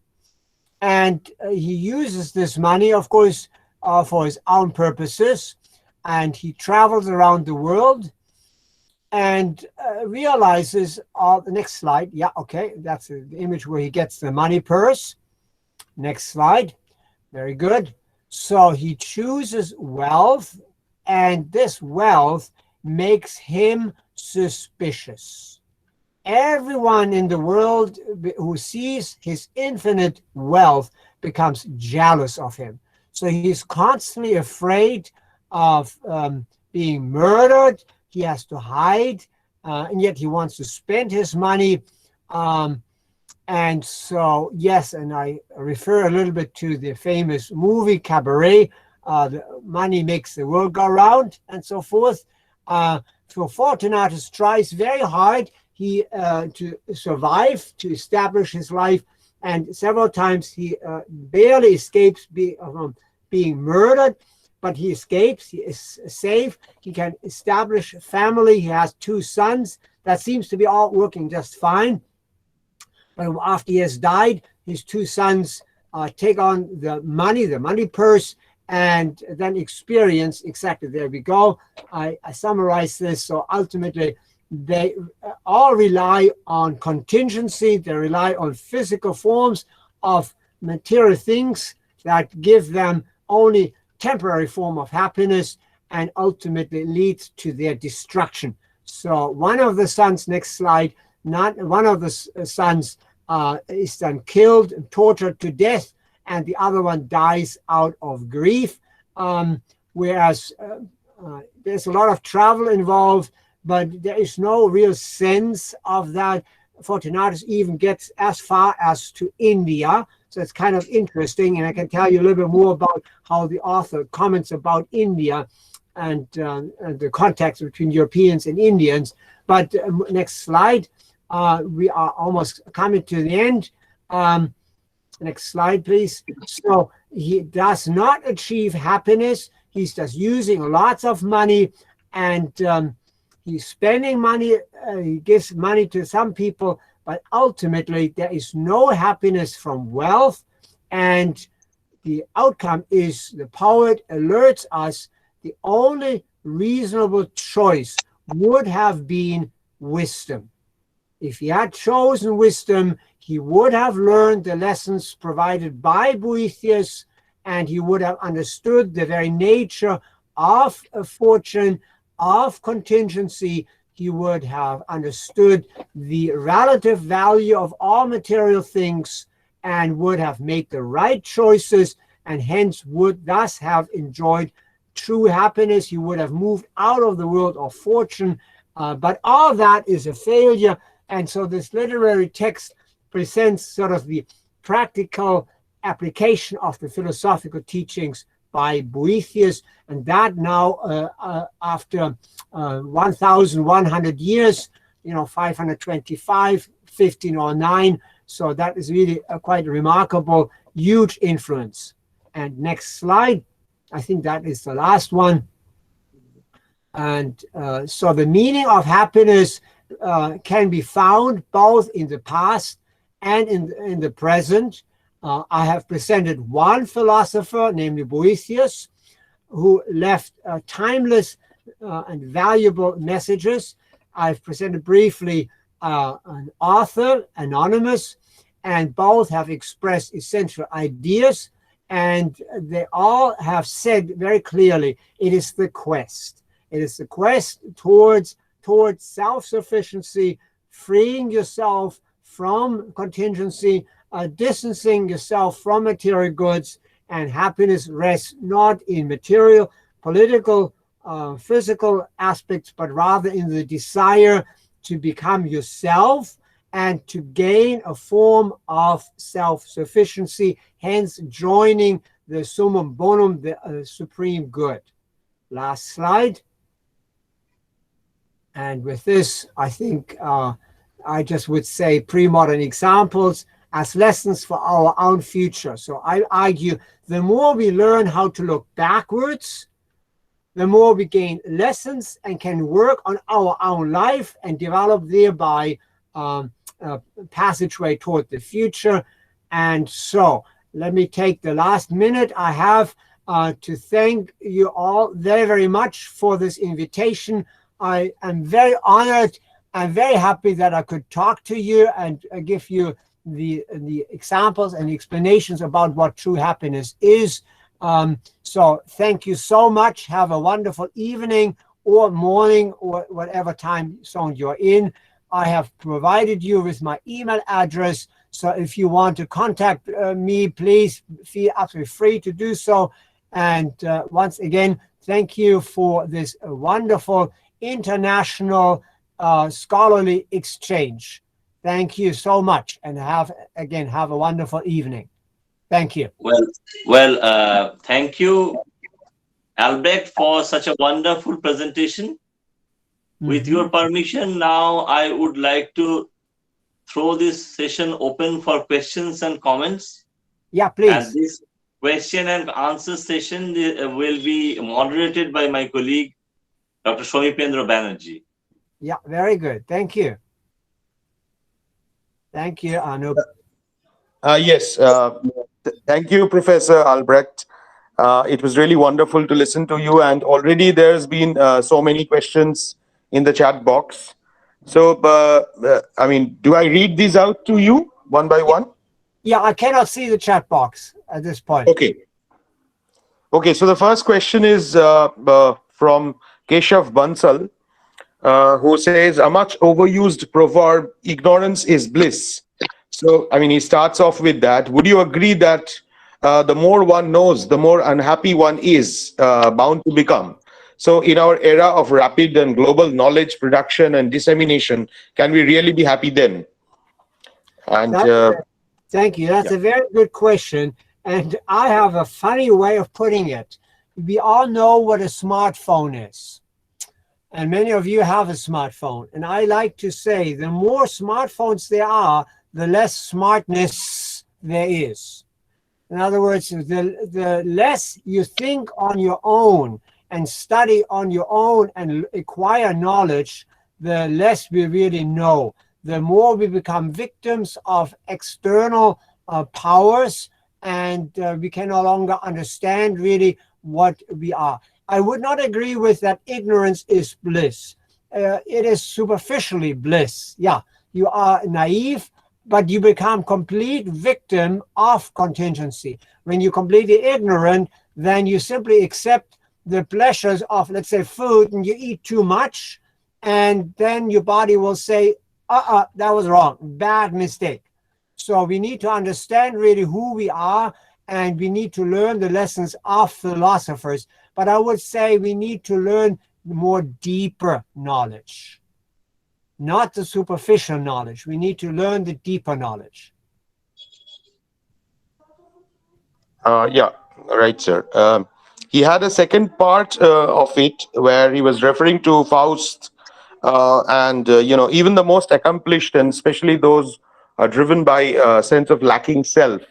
And he uses this money, of course, for his own purposes, and he travels around the world and realizes, the next slide, that's the image where he gets the money purse. Next slide, very good. So he chooses wealth, and this wealth makes him suspicious. everyone in the world who sees his infinite wealth becomes jealous of him. So he's constantly afraid of being murdered. He has to hide, and yet he wants to spend his money. And so, yes, and I refer a little bit to the famous movie Cabaret, the money makes the world go round, and so forth. So Fortunatus tries very hard to survive, to establish his life, and several times he barely escapes being murdered, but he escapes, he is safe, he can establish a family, he has 2 sons. That seems to be all working just fine. But after he has died, his 2 sons take on the money purse, and then experience exactly, there we go. I summarize this. So ultimately, they all rely on contingency. They rely on physical forms of material things that give them only temporary form of happiness, and ultimately leads to their destruction. So one of the sons, next slide, one of the sons is then killed and tortured to death, and the other one dies out of grief. Whereas there's a lot of travel involved, but there is no real sense of that. Fortunatus even gets as far as to India. So it's kind of interesting, and I can tell you a little bit more about how the author comments about India and the context between Europeans and Indians. But next slide. We are almost coming to the end. Next slide, please. So he does not achieve happiness. He's just using lots of money, and he's spending money. He gives money to some people, but ultimately there is no happiness from wealth. And the outcome is, the poet alerts us, the only reasonable choice would have been wisdom. If he had chosen wisdom, he would have learned the lessons provided by Boethius, and he would have understood the very nature of fortune, of contingency. He would have understood the relative value of all material things, and would have made the right choices, and hence would thus have enjoyed true happiness. He would have moved out of the world of fortune, but all that is a failure. And so this literary text presents sort of the practical application of the philosophical teachings by Boethius, and that now after 1,100 years, 525, 1509. So that is really quite a remarkable, huge influence. And next slide, I think that is the last one. And so the meaning of happiness can be found both in the past and in the present. I have presented one philosopher, namely Boethius, who left timeless and valuable messages. I've presented briefly an author, anonymous, and both have expressed essential ideas, and they all have said very clearly, it is the quest. It is the quest towards self-sufficiency, freeing yourself from contingency, distancing yourself from material goods, and happiness rests not in material, political, physical aspects, but rather in the desire to become yourself and to gain a form of self-sufficiency, hence joining the summum bonum, the supreme good. Last slide. And with this, I think I just would say pre-modern examples as lessons for our own future. So I argue the more we learn how to look backwards, the more we gain lessons and can work on our own life and develop thereby a passageway toward the future. And so let me take the last minute I have to thank you all very, very much for this invitation. I am very honored. I'm very happy that I could talk to you and give you the examples and explanations about what true happiness is. So thank you so much. Have a wonderful evening or morning or whatever time zone you're in. I have provided you with my email address. So if you want to contact me, please feel absolutely free to do so. And once again, thank you for this wonderful international scholarly exchange. Thank you so much, and have a wonderful evening. Thank you. Well, thank you, Albrecht, for such a wonderful presentation. With your permission, now I would like to throw this session open for questions and comments. Yeah, please. And this question and answer session will be moderated by my colleague, Dr. Shomipendra Banerjee. Yeah, very good. Thank you. Thank you, Anup. Yes. Thank you, Professor Albrecht. It was really wonderful to listen to you. And already there's been so many questions in the chat box. So, I mean, do I read these out to you one by one? Yeah, I cannot see the chat box at this point. Okay. Okay, so the first question is from Keshav Bansal, who says, a much overused proverb, ignorance is bliss. So, I mean, he starts off with that. Would you agree that the more one knows, the more unhappy one is bound to become? So in our era of rapid and global knowledge production and dissemination, can we really be happy then? And thank you. That's a very good question. And I have a funny way of putting it. We all know what a smartphone is. And many of you have a smartphone. And I like to say, the more smartphones there are, the less smartness there is. In other words, the less you think on your own and study on your own and acquire knowledge, the less we really know. The more we become victims of external powers, and we can no longer understand really what we are. I would not agree with that ignorance is bliss. It is superficially bliss. Yeah, you are naive, but you become complete victim of contingency. When you're completely ignorant, then you simply accept the pleasures of, let's say, food, and you eat too much, and then your body will say, that was wrong, bad mistake. So we need to understand really who we are, and we need to learn the lessons of philosophers. But I would say we need to learn more deeper knowledge, not the superficial knowledge. We need to learn the deeper knowledge. yeah, right, sir. He had a second part of it where he was referring to Faust and, even the most accomplished, and especially those driven by a sense of lacking self,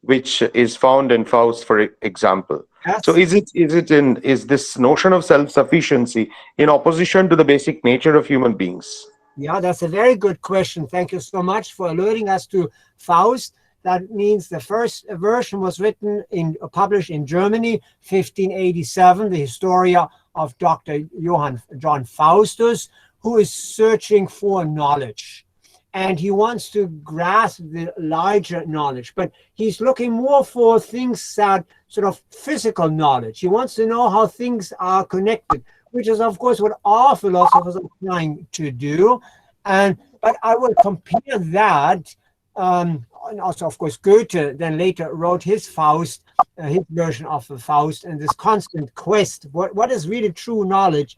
which is found in Faust, for example. Yes. So is this notion of self-sufficiency in opposition to the basic nature of human beings? Yeah, that's a very good question. Thank you so much for alerting us to Faust. That means the first version was published in Germany, 1587, the Historia of Dr. John Faustus, who is searching for knowledge. And he wants to grasp the larger knowledge, but he's looking more for things that sort of physical knowledge. He wants to know how things are connected, which is, of course, what all philosophers are trying to do. But I will compare that. And also, of course, Goethe then later wrote his Faust, his version of the Faust, and this constant quest. What is really true knowledge?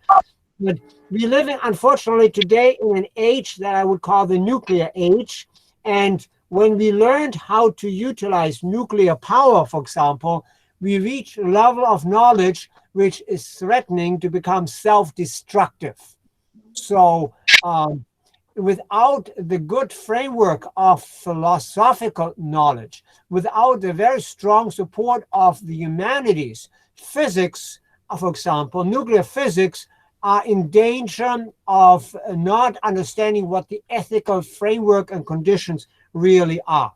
But we live in, unfortunately, today in an age that I would call the nuclear age. And when we learned how to utilize nuclear power, for example, we reach a level of knowledge which is threatening to become self-destructive. So without the good framework of philosophical knowledge, without the very strong support of the humanities, physics, for example, nuclear physics, are in danger of not understanding what the ethical framework and conditions really are.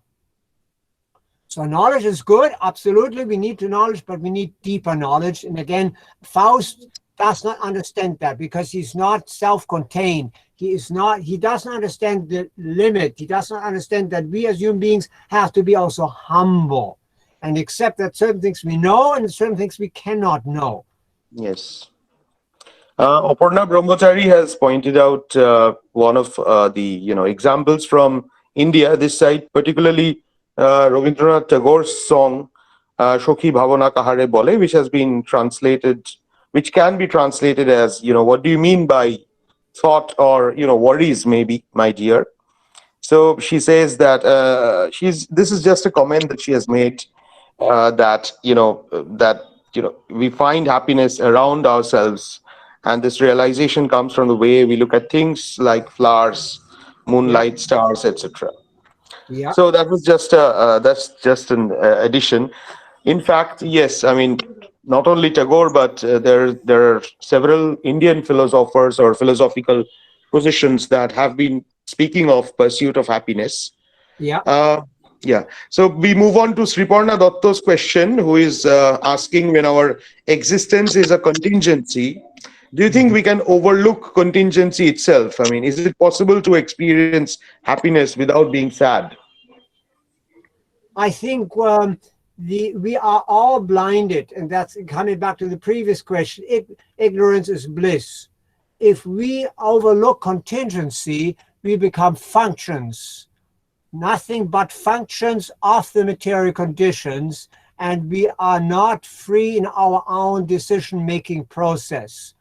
So knowledge is good, absolutely, we need to knowledge, but we need deeper knowledge. And again, Faust does not understand that because he's not self-contained. He doesn't understand the limit. He does not understand that we as human beings have to be also humble and accept that certain things we know and certain things we cannot know. Yes. Aparna Brahmachari has pointed out one of the examples from India, this side, particularly Rabindranath Tagore's song Shokhi Bhavana Kahare Bole, which has been translated, which can be translated as, what do you mean by thought or, worries, maybe, my dear. So she says that this is just a comment that she has made, that we find happiness around ourselves, and this realization comes from the way we look at things like flowers, moonlight, stars, etc. Yeah. So that was just that's just an addition. In fact, yes, I mean, not only Tagore, but there are several Indian philosophers or philosophical positions that have been speaking of pursuit of happiness. Yeah. Yeah. So we move on to Sriparna Dotto's question, who is asking, when our existence is a contingency, do you think we can overlook contingency itself? I mean, is it possible to experience happiness without being sad? I think we are all blinded, and that's coming back to the previous question. Ignorance is bliss. If we overlook contingency, we become functions, nothing but functions of the material conditions, and we are not free in our own decision-making process.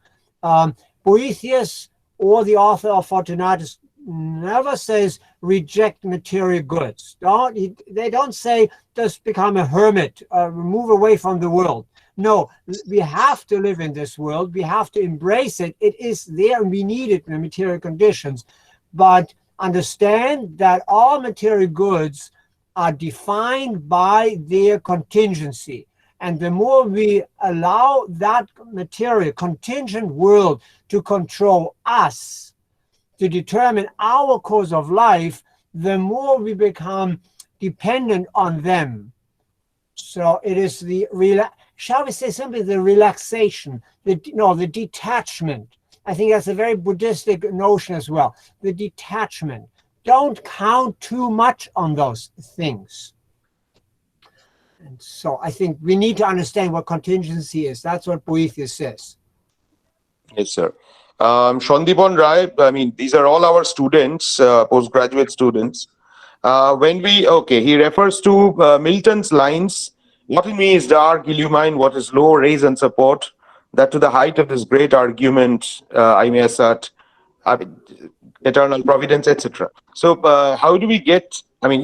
Boethius, or the author of Fortunatus, never says reject material goods. They don't say just become a hermit, move away from the world. No, we have to live in this world. We have to embrace it. It is there and we need it in the material conditions. But understand that all material goods are defined by their contingency. And the more we allow that material contingent world to control us, to determine our course of life, the more we become dependent on them. So it is shall we say simply the relaxation, the detachment. I think that's a very Buddhistic notion as well. The detachment. Don't count too much on those things. And so I think we need to understand what contingency is. That's what Boethius says. Yes, sir. Shandipon Rai, I mean, these are all our students, postgraduate students. He refers to Milton's lines, what in me is dark, illumine, what is low, raise and support, that to the height of this great argument, I may assert, eternal providence, etc. So how do we get, I mean,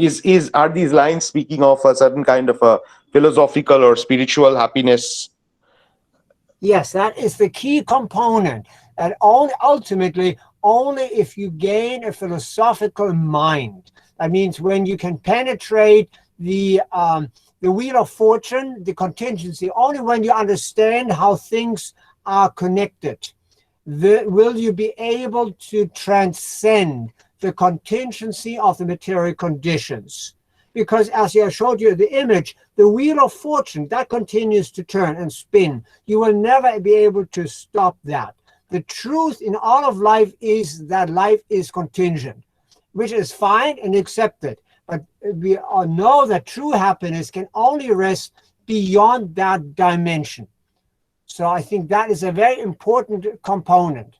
are these lines speaking of a certain kind of a philosophical or spiritual happiness? Yes, that is the key component. And ultimately, only if you gain a philosophical mind. That means when you can penetrate the wheel of fortune, the contingency, only when you understand how things are connected, will you be able to transcend the contingency of the material conditions. Because as I showed you the image, the wheel of fortune, that continues to turn and spin. You will never be able to stop that. The truth in all of life is that life is contingent, which is fine and accepted. But we all know that true happiness can only rest beyond that dimension. So I think that is a very important component.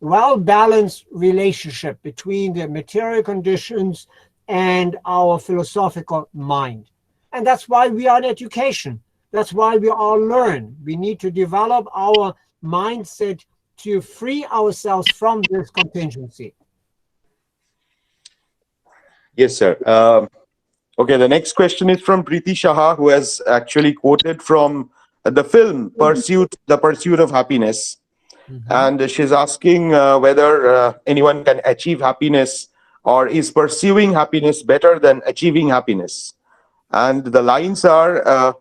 Well-balanced relationship between the material conditions and our philosophical mind. And that's why we are in education. That's why we all learn. We need to develop our mindset to free ourselves from this contingency. Yes, sir. Okay, the next question is from Preeti Shaha, who has actually quoted from the film The Pursuit of Happiness. And she's asking whether anyone can achieve happiness, or is pursuing happiness better than achieving happiness. And the lines are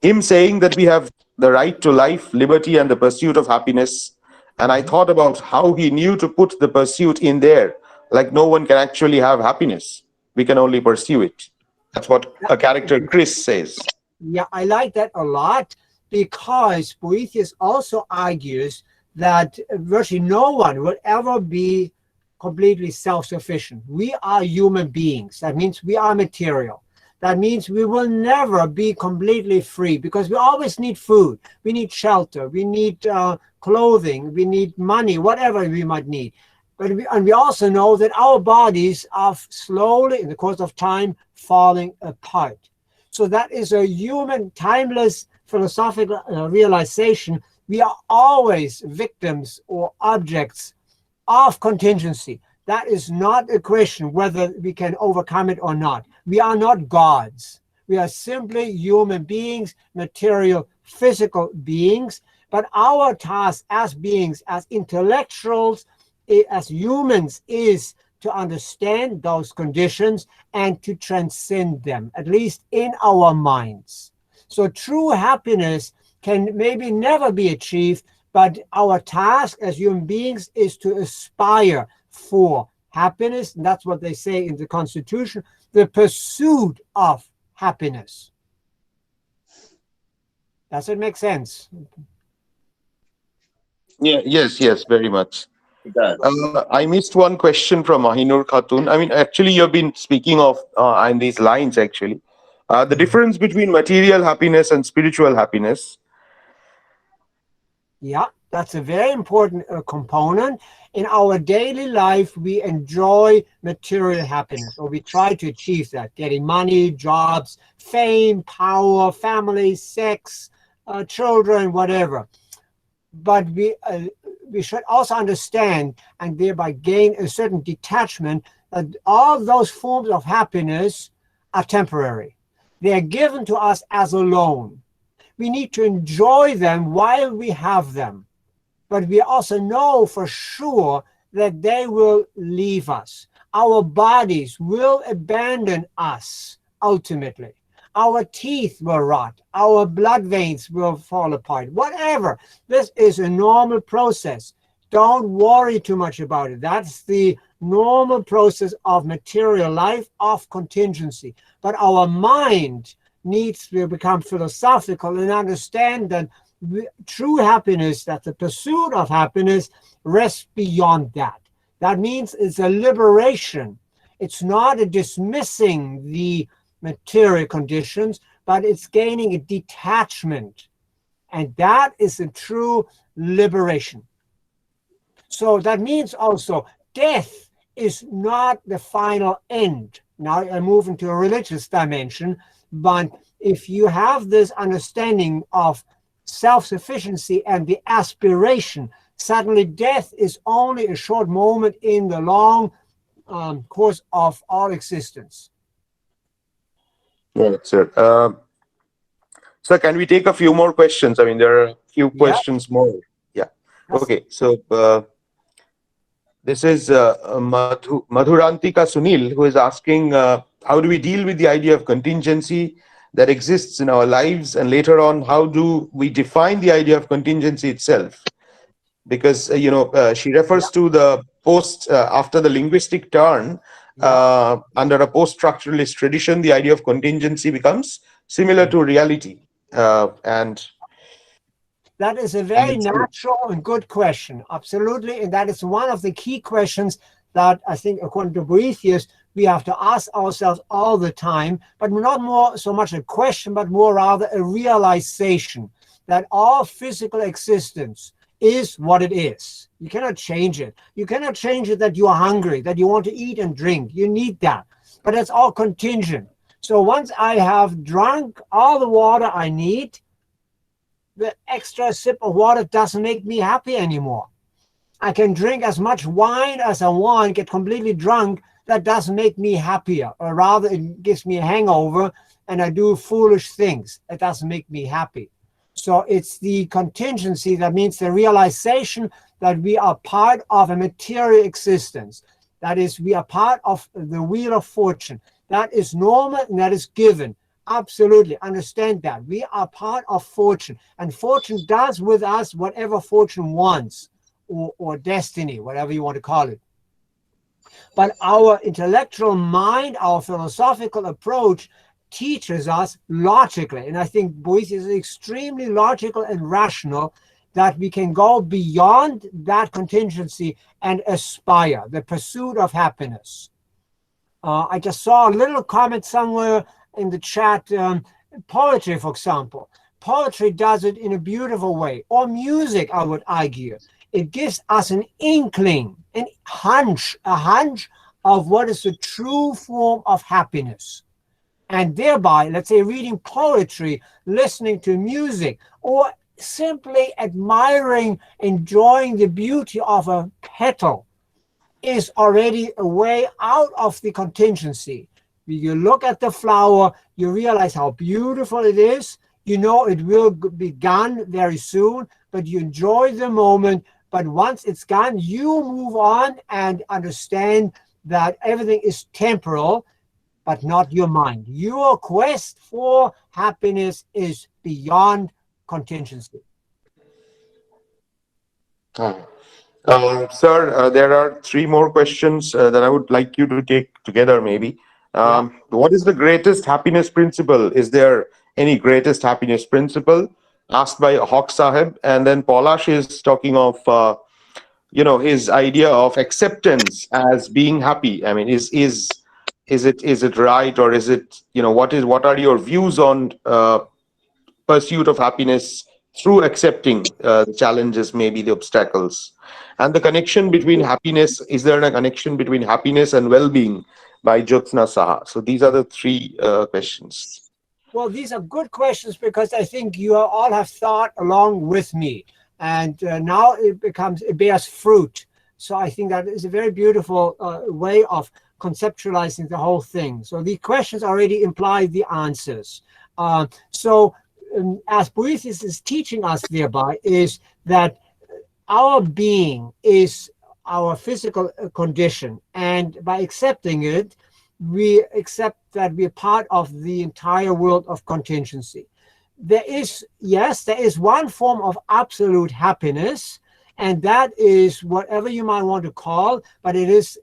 him saying that we have the right to life, liberty, and the pursuit of happiness. And I thought about how he knew to put the pursuit in there. Like, no one can actually have happiness. We can only pursue it. That's what a character, Chris, says. Yeah, I like that a lot, because Boethius also argues that virtually no one will ever be completely self-sufficient. We are human beings. That means we are material. That means we will never be completely free, because we always need food. We need shelter. We need clothing, we need money, whatever we might need. But we also know that our bodies are slowly, in the course of time, falling apart. So that is a human, timeless philosophical realization. We are always victims or objects of contingency. That is not a question whether we can overcome it or not. We are not gods. We are simply human beings, material, physical beings. But our task as beings, as intellectuals, as humans, is to understand those conditions and to transcend them, at least in our minds. So true happiness can maybe never be achieved, but our task as human beings is to aspire for happiness. And that's what they say in the Constitution, the pursuit of happiness. Does it make sense? Yeah, yes, very much. It does. I missed one question from Mahinur Khatun. I mean, actually, you've been speaking of in these lines, actually. The difference between material happiness and spiritual happiness. Yeah, that's a very important component. In our daily life, we enjoy material happiness, or we try to achieve that, getting money, jobs, fame, power, family, sex, children, whatever. But we should also understand and thereby gain a certain detachment that all those forms of happiness are temporary. They are given to us as a loan. We need to enjoy them while we have them. But we also know for sure that they will leave us. Our bodies will abandon us ultimately. Our teeth will rot. Our blood veins will fall apart. Whatever. This is a normal process. Don't worry too much about it. That's the normal process of material life, of contingency. But our mind needs to become philosophical and understand that true happiness, that the pursuit of happiness, rests beyond that. That means it's a liberation. It's not a dismissing the material conditions, but it's gaining a detachment. And that is a true liberation. So that means also death is not the final end. Now I move into a religious dimension, but if you have this understanding of self-sufficiency and the aspiration, suddenly death is only a short moment in the long course of our existence. Yeah, sir. Sir, can we take a few more questions? I mean, there are a few questions more. Yeah. Okay. So this is Madhurantika Sunil, who is asking, how do we deal with the idea of contingency that exists in our lives? And later on, how do we define the idea of contingency itself? Because, she refers to the after the linguistic turn, under a post-structuralist tradition, the idea of contingency becomes similar to reality. And that is a very natural and good question. Absolutely. And that is one of the key questions that I think, according to Boethius, we have to ask ourselves all the time, but not more so much a question, but more rather a realization that all physical existence is what it is. You cannot change it. You cannot change it that you are hungry, that you want to eat and drink. You need that. But it's all contingent. So once I have drunk all the water I need, the extra sip of water doesn't make me happy anymore. I can drink as much wine as I want, get completely drunk. That doesn't make me happier, or rather it gives me a hangover and I do foolish things. It doesn't make me happy. So it's the contingency, that means the realization that we are part of a material existence. That is, we are part of the wheel of fortune. That is normal and that is given. Absolutely, understand that. We are part of fortune, and fortune does with us whatever fortune wants, or destiny, whatever you want to call it. But our intellectual mind, our philosophical approach teaches us logically, and I think Boethius is extremely logical and rational, that we can go beyond that contingency and aspire, the pursuit of happiness. I just saw a little comment somewhere in the chat, poetry, for example. poetry does it in a beautiful way, or music, I would argue. It gives us an inkling, a hunch of what is the true form of happiness. And thereby, let's say, reading poetry, listening to music, or simply admiring, enjoying the beauty of a petal is already a way out of the contingency. You look at the flower, you realize how beautiful it is. You know it will be gone very soon, but you enjoy the moment. But once it's gone, you move on and understand that everything is temporal, but not your mind. Your quest for happiness is beyond contingency. Sir, there are three more questions that I would like you to take together, maybe. What is the greatest happiness principle? Is there any greatest happiness principle? Asked by Hawk Sahib. And then Polash is talking of, his idea of acceptance as being happy. I mean, is it right, or is it, what are your views on pursuit of happiness through accepting the challenges, maybe the obstacles, and the connection between happiness? Is there a connection between happiness and well-being, by Jyotsna Saha? So these are the three questions. Well, these are good questions because I think you all have thought along with me, and now it bears fruit. So I think that is a very beautiful way of conceptualizing the whole thing. So the questions already imply the answers. As Boethius is teaching us thereby, is that our being is our physical condition, and by accepting it, we accept that we are part of the entire world of contingency. There is one form of absolute happiness, and that is whatever you might want to call, but it is,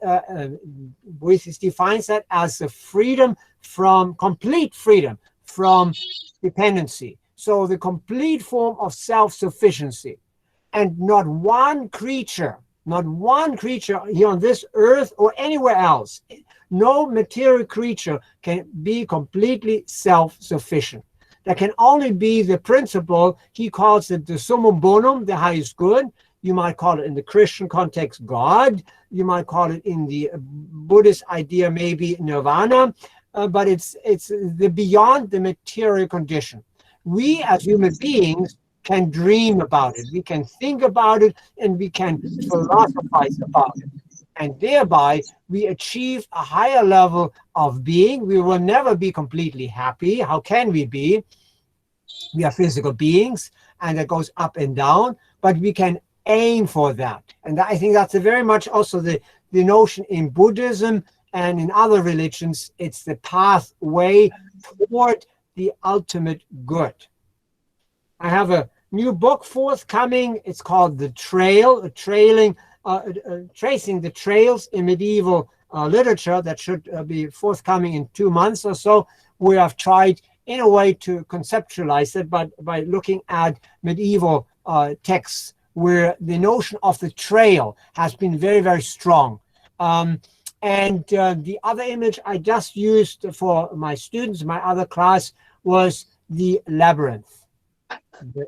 Boethius defines that as the complete freedom from dependency. So the complete form of self-sufficiency. And not one creature here on this earth or anywhere else, no material creature can be completely self-sufficient. There can only be the principle, he calls it the summum bonum, the highest good. You might call it in the Christian context, God. You might call it in the Buddhist idea, maybe nirvana. But it's the beyond the material condition. We as human beings can dream about it. We can think about it, and we can philosophize about it. And thereby, we achieve a higher level of being. We will never be completely happy. How can we be? We are physical beings, and it goes up and down, but we can aim for that. And I think that's very much also the notion in Buddhism and in other religions. It's the pathway toward the ultimate good. I have a new book forthcoming. It's called The Trail, tracing the trails in medieval literature, that should be forthcoming in 2 months or so. We have tried in a way to conceptualize it, but by looking at medieval texts where the notion of the trail has been very, very strong. And the other image I just used for my students, my other class, was the labyrinth,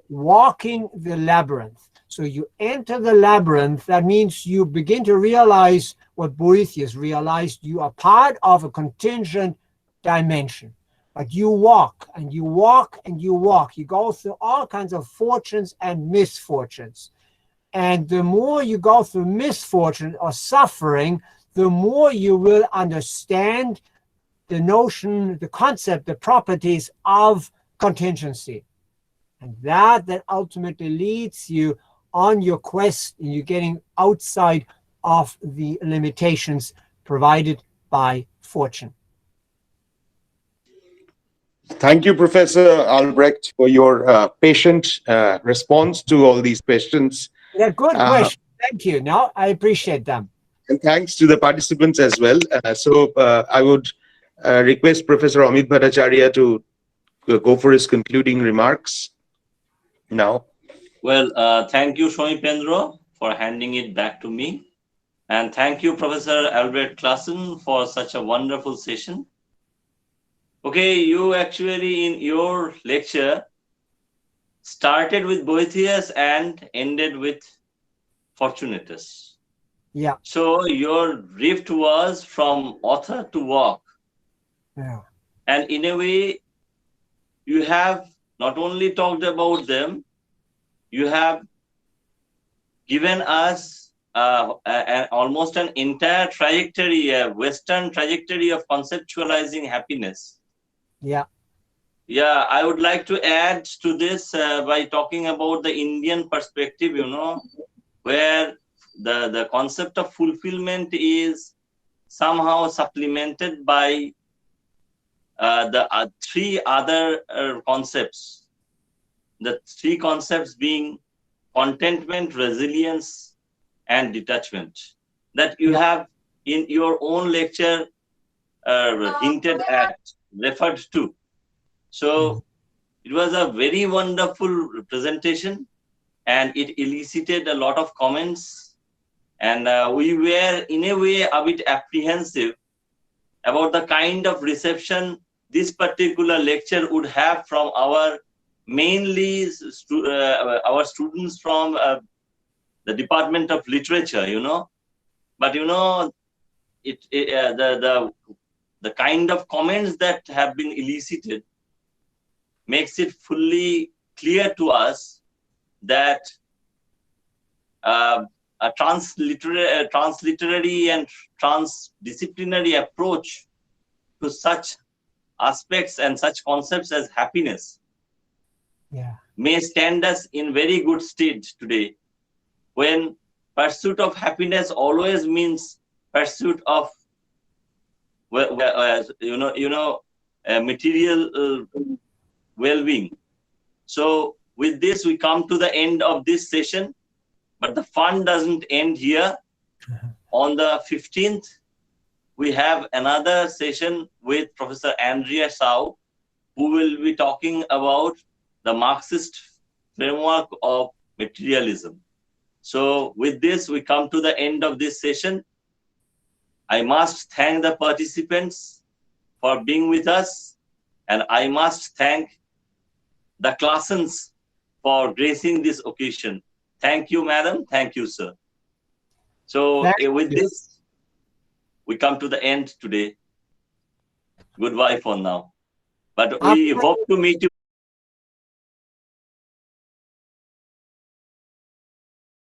walking the labyrinth. So you enter the labyrinth, that means you begin to realize what Boethius realized. You are part of a contingent dimension, but you walk and you walk and you walk. You go through all kinds of fortunes and misfortunes. And the more you go through misfortune or suffering, the more you will understand the notion, the concept, the properties of contingency. And that ultimately leads you on your quest, and you're getting outside of the limitations provided by fortune. Thank you, Professor Albrecht, for your patient response to all these questions. They're good questions. Thank you. No, I appreciate them. And thanks to the participants as well. I would request Professor Amit Bhattacharya to go for his concluding remarks now. Well, thank you, Swami Pendro, for handing it back to me. And thank you, Professor Albrecht Classen, for such a wonderful session. Okay, you actually, in your lecture, started with Boethius and ended with Fortunatus. Yeah. So your drift was from author to work. Yeah. And in a way, you have not only talked about them, you have given us almost an entire trajectory, a Western trajectory of conceptualizing happiness. Yeah. Yeah, I would like to add to this by talking about the Indian perspective, where the concept of fulfillment is somehow supplemented by the three other concepts. The three concepts being contentment, resilience, and detachment, that you have in your own lecture hinted at, referred to. So it was a very wonderful presentation, and it elicited a lot of comments, and we were in a way a bit apprehensive about the kind of reception this particular lecture would have from our mainly our students from the Department of Literature, but the kind of comments that have been elicited makes it fully clear to us that a transliterary and transdisciplinary approach to such aspects and such concepts as happiness may stand us in very good stead today, when pursuit of happiness always means pursuit of material well-being. So with this, we come to the end of this session, but the fun doesn't end here. On the 15th, we have another session with Professor Andrea Sau, who will be talking about the Marxist framework of materialism. So with this, we come to the end of this session. I must thank the participants for being with us, and I must thank the Classens for gracing this occasion. Thank you, madam. Thank you, sir. So with this, we come to the end today. Goodbye for now. But we hope to meet you